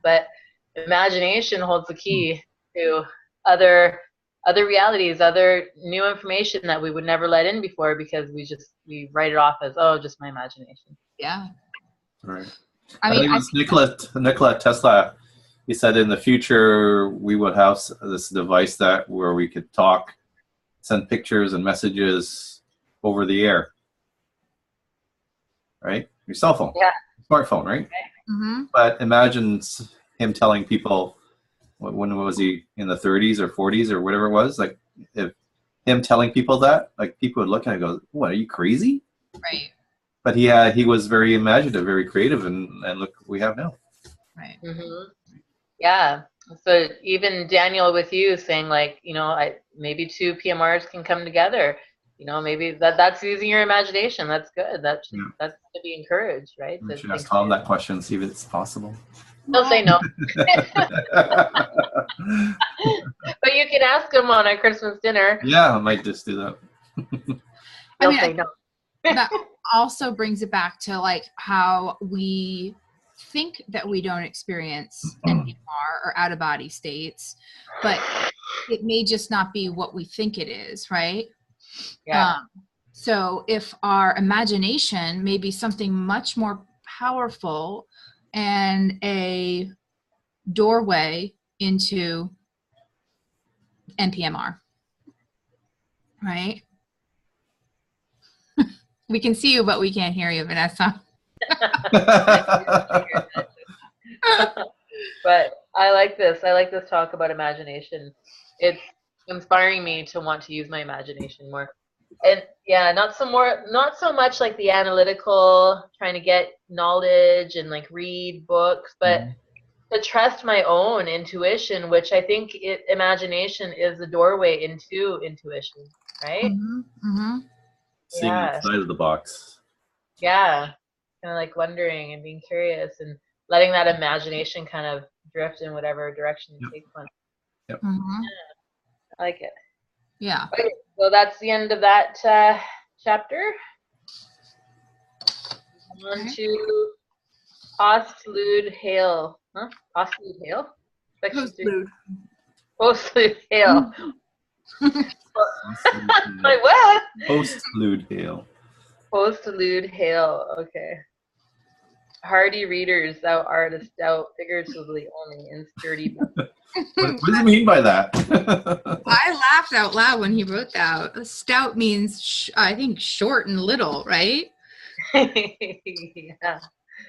But imagination holds the key to other realities, other new information that we would never let in before, because we write it off as, oh, just my imagination. Yeah. Right. I think it was Nikola Tesla. He said in the future we would have this device where we could talk, send pictures and messages over the air. Right? Your cell phone. Yeah. Smartphone, right? Mm-hmm. But imagine him telling people, when was he, in the 30s or 40s or whatever it was, like, if him telling people that, like, people would look at it and go, what, are you crazy? Right. But he was very imaginative, very creative, and look what we have now. Right. Mm-hmm. Yeah. So even Daniel, with you saying, like, maybe two PMRs can come together. Maybe that's using your imagination. That's good. That's to be encouraged, right? We should ask Tom that question, see if it's possible. He'll say no. But you can ask him on a Christmas dinner. Yeah, I might just do that. He'll say no. That also brings it back to, like, how we think that we don't experience NPR or out-of-body states, but it may just not be what we think it is, right? Yeah. So if our imagination may be something much more powerful and a doorway into NPMR, right? We can see you, but we can't hear you, Vanessa. But I like this. I like this talk about imagination. It's inspiring me to want to use my imagination more. And yeah, not so much like the analytical, trying to get knowledge and like read books, but to trust my own intuition, which I think imagination is the doorway into intuition, right? Mm-hmm. Mm-hmm. Seeing outside of the box. Yeah. Kind of like wondering and being curious and letting that imagination kind of drift in whatever direction it takes one. Yep. Mm-hmm. Yeah, I like it. Yeah. Okay, so that's the end of that chapter. On to Postlude Hail. Huh? Postlude Hail? Postlude Hail. Like what? Postlude Hail. Postlude Hail. Okay. Hardy readers, thou art a stout, figuratively only, and sturdy. What does it mean by that? I laughed out loud when he wrote that. Stout means, I think, short and little, right? Yeah.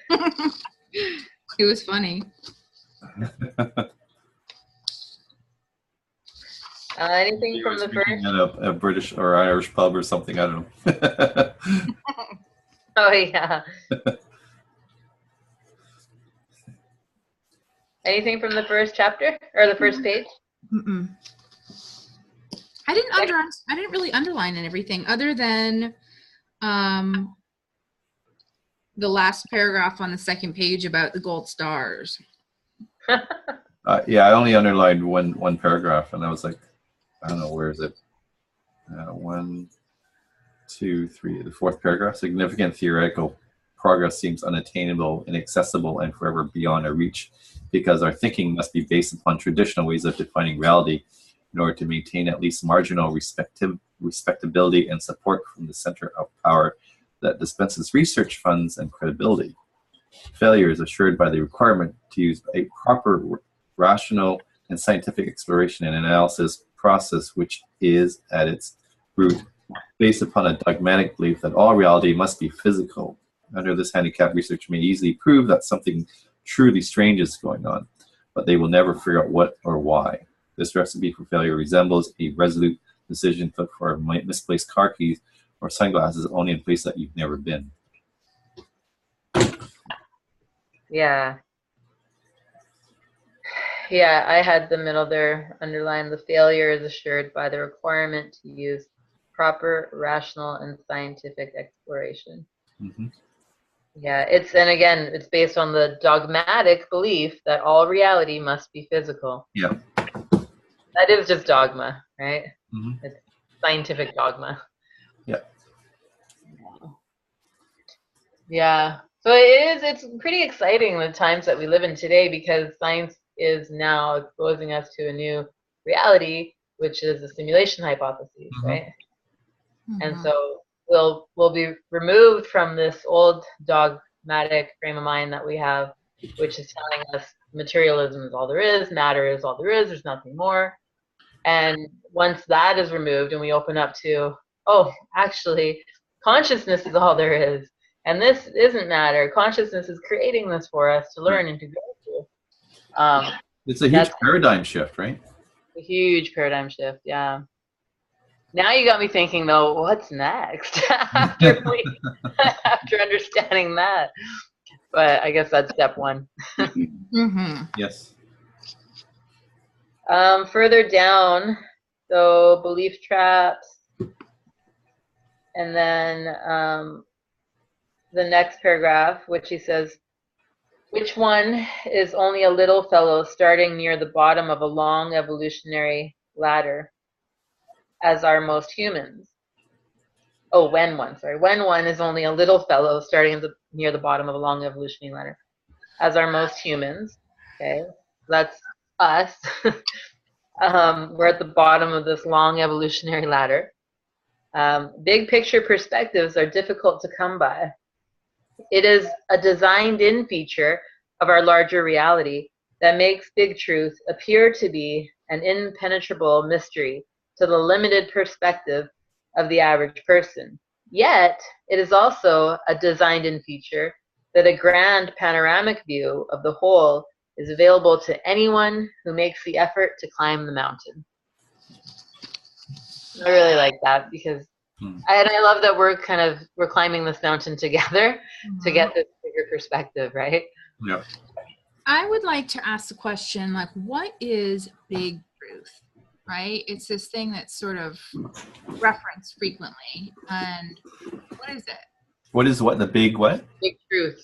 It was funny. Anything from the Speaking first? at a British or Irish pub or something, I don't know. Oh yeah. Anything from the first chapter or the first page? Mm-mm. I didn't really underline in everything other than the last paragraph on the second page about the gold stars. Yeah, I only underlined one paragraph, and I was like, I don't know, where is it? 1, 2, 3, the fourth paragraph. Significant theoretical progress seems unattainable, inaccessible, and forever beyond our reach, because our thinking must be based upon traditional ways of defining reality in order to maintain at least marginal respectability and support from the center of power that dispenses research funds and credibility. Failure is assured by the requirement to use a proper, rational, and scientific exploration and analysis process, which is, at its root, based upon a dogmatic belief that all reality must be physical. Under this handicap, research may easily prove that something truly strange is going on, but they will never figure out what or why. This recipe for failure resembles a resolute decision for misplaced car keys or sunglasses only in a place that you've never been. Yeah. Yeah, I had the middle there underlined. The failure is assured by the requirement to use proper, rational, and scientific exploration. Mm-hmm. Yeah, and again, it's based on the dogmatic belief that all reality must be physical. Yeah. That is just dogma, right? Mm-hmm. It's scientific dogma. Yeah. Yeah. So it's pretty exciting the times that we live in today, because science is now exposing us to a new reality, which is the simulation hypothesis, Mm-hmm. right? Mm-hmm. And so we'll be removed from this old dogmatic frame of mind that we have, which is telling us materialism is all there is, matter is all there is, there's nothing more. And once that is removed and we open up to, oh, actually, consciousness is all there is. And this isn't matter. Consciousness is creating this for us to learn and to go through. It's a huge paradigm shift, right? A huge paradigm shift, yeah. Now you got me thinking, though, what's next after understanding that? But I guess that's step one. Mm-hmm. Yes. Further down, so belief traps, and then the next paragraph, which he says, which one is only a little fellow starting near the bottom of a long evolutionary ladder, as are most humans. Oh, when one is only a little fellow starting near the bottom of a long evolutionary ladder, as are most humans. Okay, that's us. We're at the bottom of this long evolutionary ladder. Big picture perspectives are difficult to come by. It is a designed-in feature of our larger reality that makes big truth appear to be an impenetrable mystery to the limited perspective of the average person. Yet, it is also a designed-in feature that a grand panoramic view of the whole is available to anyone who makes the effort to climb the mountain. I really like that, because I love that we're climbing this mountain together to get this bigger perspective, right? Yeah. I would like to ask the question, like, what is big truth, right? It's this thing that's sort of referenced frequently. And what is it? What is what? The big what? Big truth.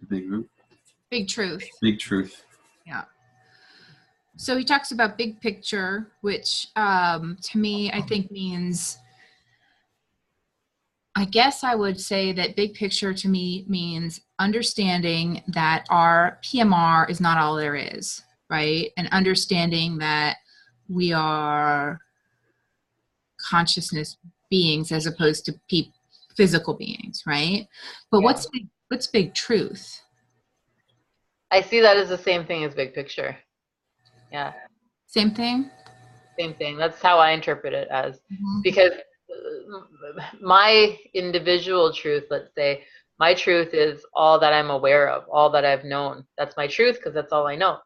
Big group? Big truth. Big truth. Yeah. So he talks about big picture, which to me, I think means, I guess I would say that big picture to me means understanding that our PMR is not all there is, right? And understanding that we are consciousness beings as opposed to physical beings, right? But Yeah. What's big truth? I see that as the same thing as big picture. Yeah. Same thing? Same thing. That's how I interpret it as. Mm-hmm. Because my individual truth, let's say, my truth is all that I'm aware of, all that I've known. That's my truth because that's all I know.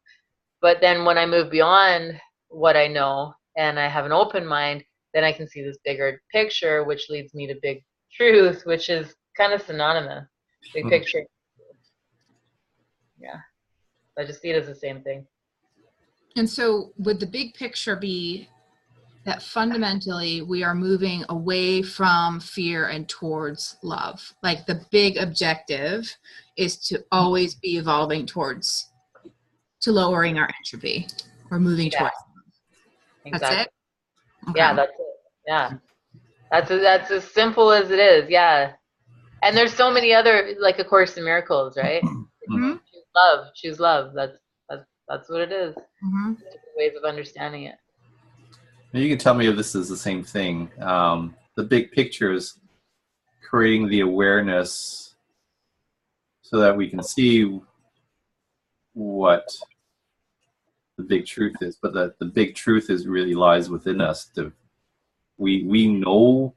But then when I move beyond what I know and I have an open mind, then I can see this bigger picture, which leads me to big truth, which is kind of synonymous. Big picture. Yeah. I just see it as the same thing. And so would the big picture be that fundamentally we are moving away from fear and towards love? Like the big objective is to always be evolving towards, to lowering our entropy or moving towards. Exactly. That's it? Okay. Yeah, that's it. Yeah. That's as simple as it is. Yeah. And there's so many other, like A Course in Miracles, right? Mm-hmm. Choose love. That's what it is. Mm-hmm. Different ways of understanding it. You can tell me if this is the same thing. The big picture is creating the awareness so that we can see what the big truth is, but the big truth is really lies within us. We know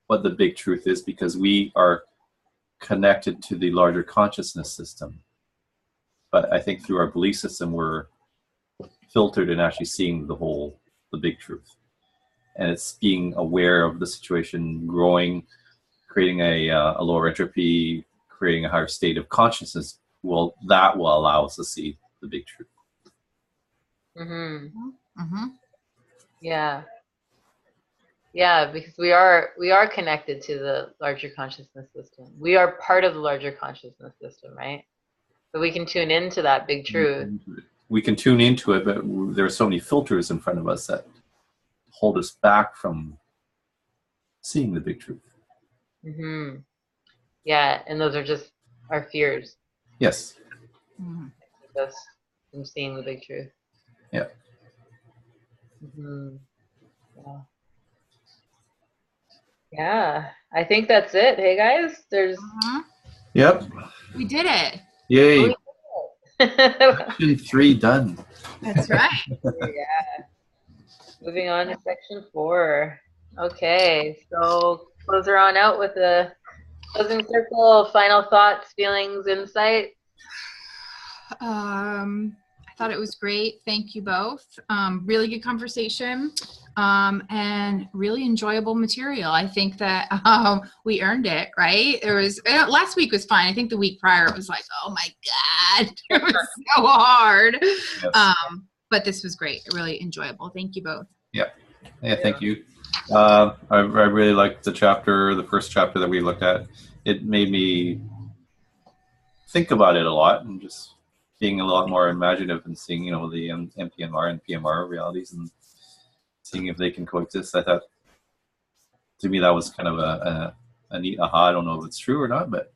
what the big truth is because we are connected to the larger consciousness system. But I think through our belief system, we're filtered in actually seeing the big truth. And it's being aware of the situation, growing, creating a lower entropy, creating a higher state of consciousness. Well, that will allow us to see the big truth. Mm-hmm. Mm-hmm. Yeah. Yeah, because we are connected to the larger consciousness system. We are part of the larger consciousness system, right? So we can tune into that big truth. We can tune into it, but there are so many filters in front of us that hold us back from seeing the big truth. Mm-hmm. Yeah, and those are just our fears. Yes. Mm-hmm. Keep us from seeing the big truth. Yeah. Mm-hmm. Yeah. Yeah, I think that's it. Hey guys, there's. Yep. We did it. Yay. Section 3 done. That's right. Yeah. Moving on to section 4. Okay, so close her on out with a closing circle, final thoughts, feelings, insight. I thought it was great. Thank you both. Really good conversation, and really enjoyable material. I think that we earned it, right? There was last week was fine. I think the week prior it was like, oh my God, it was so hard. Yes. But this was great. Really enjoyable. Thank you both. Yeah, thank you. I really liked the first chapter that we looked at. It made me think about it a lot and just being a lot more imaginative and seeing, the MPMR and PMR realities and seeing if they can coexist. I thought, to me, that was kind of a neat aha. I don't know if it's true or not, but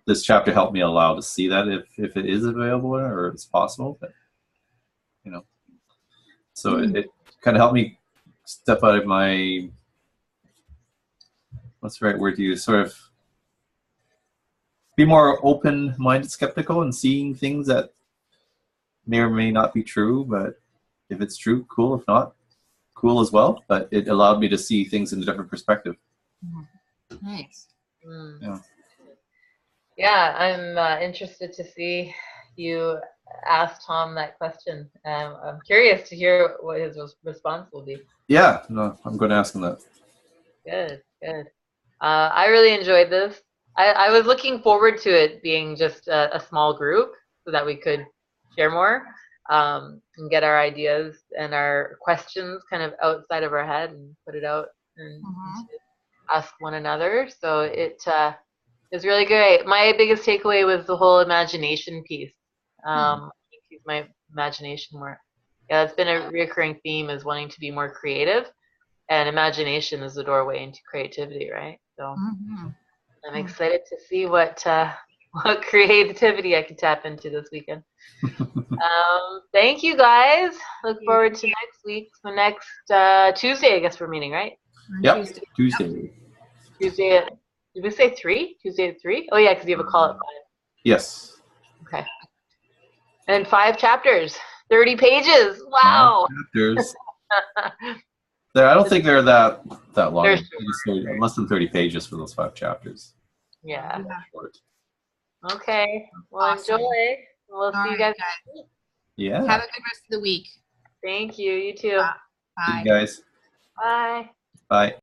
this chapter helped me allow to see that if it is available or it's possible, but so it kind of helped me step out of my, what's the right word to use, sort of be more open-minded, skeptical, and seeing things that may or may not be true. But if it's true, cool. If not, cool as well. But it allowed me to see things in a different perspective. Nice. Yeah. Yeah, I'm interested to see you ask Tom that question. I'm curious to hear what his response will be. Yeah, no, I'm going to ask him that. Good. I really enjoyed this. I was looking forward to it being just a small group so that we could share more and get our ideas and our questions kind of outside of our head and put it out and ask one another. So it was really great. My biggest takeaway was the whole imagination piece. Use my imagination more. Yeah, it's been a recurring theme, is wanting to be more creative, and imagination is the doorway into creativity, right? So I'm excited to see what creativity I can tap into this weekend. Thank you guys. Look forward to next week. So next Tuesday, I guess we're meeting, right? Yep, Tuesday. Tuesday at, did we say 3? Tuesday at 3? Oh yeah, because you have a call at 5. Yes. Okay. And 5 chapters, 30 pages. Wow. 5 chapters. I don't think they're that long. Less than 30 pages for those 5 chapters. Yeah. Yeah. Short. Okay. Well, Awesome. enjoy. We'll All see you right, guys. guys. Yeah. Have a good rest of the week. Thank you. You too. Bye. See you guys. Bye. Bye.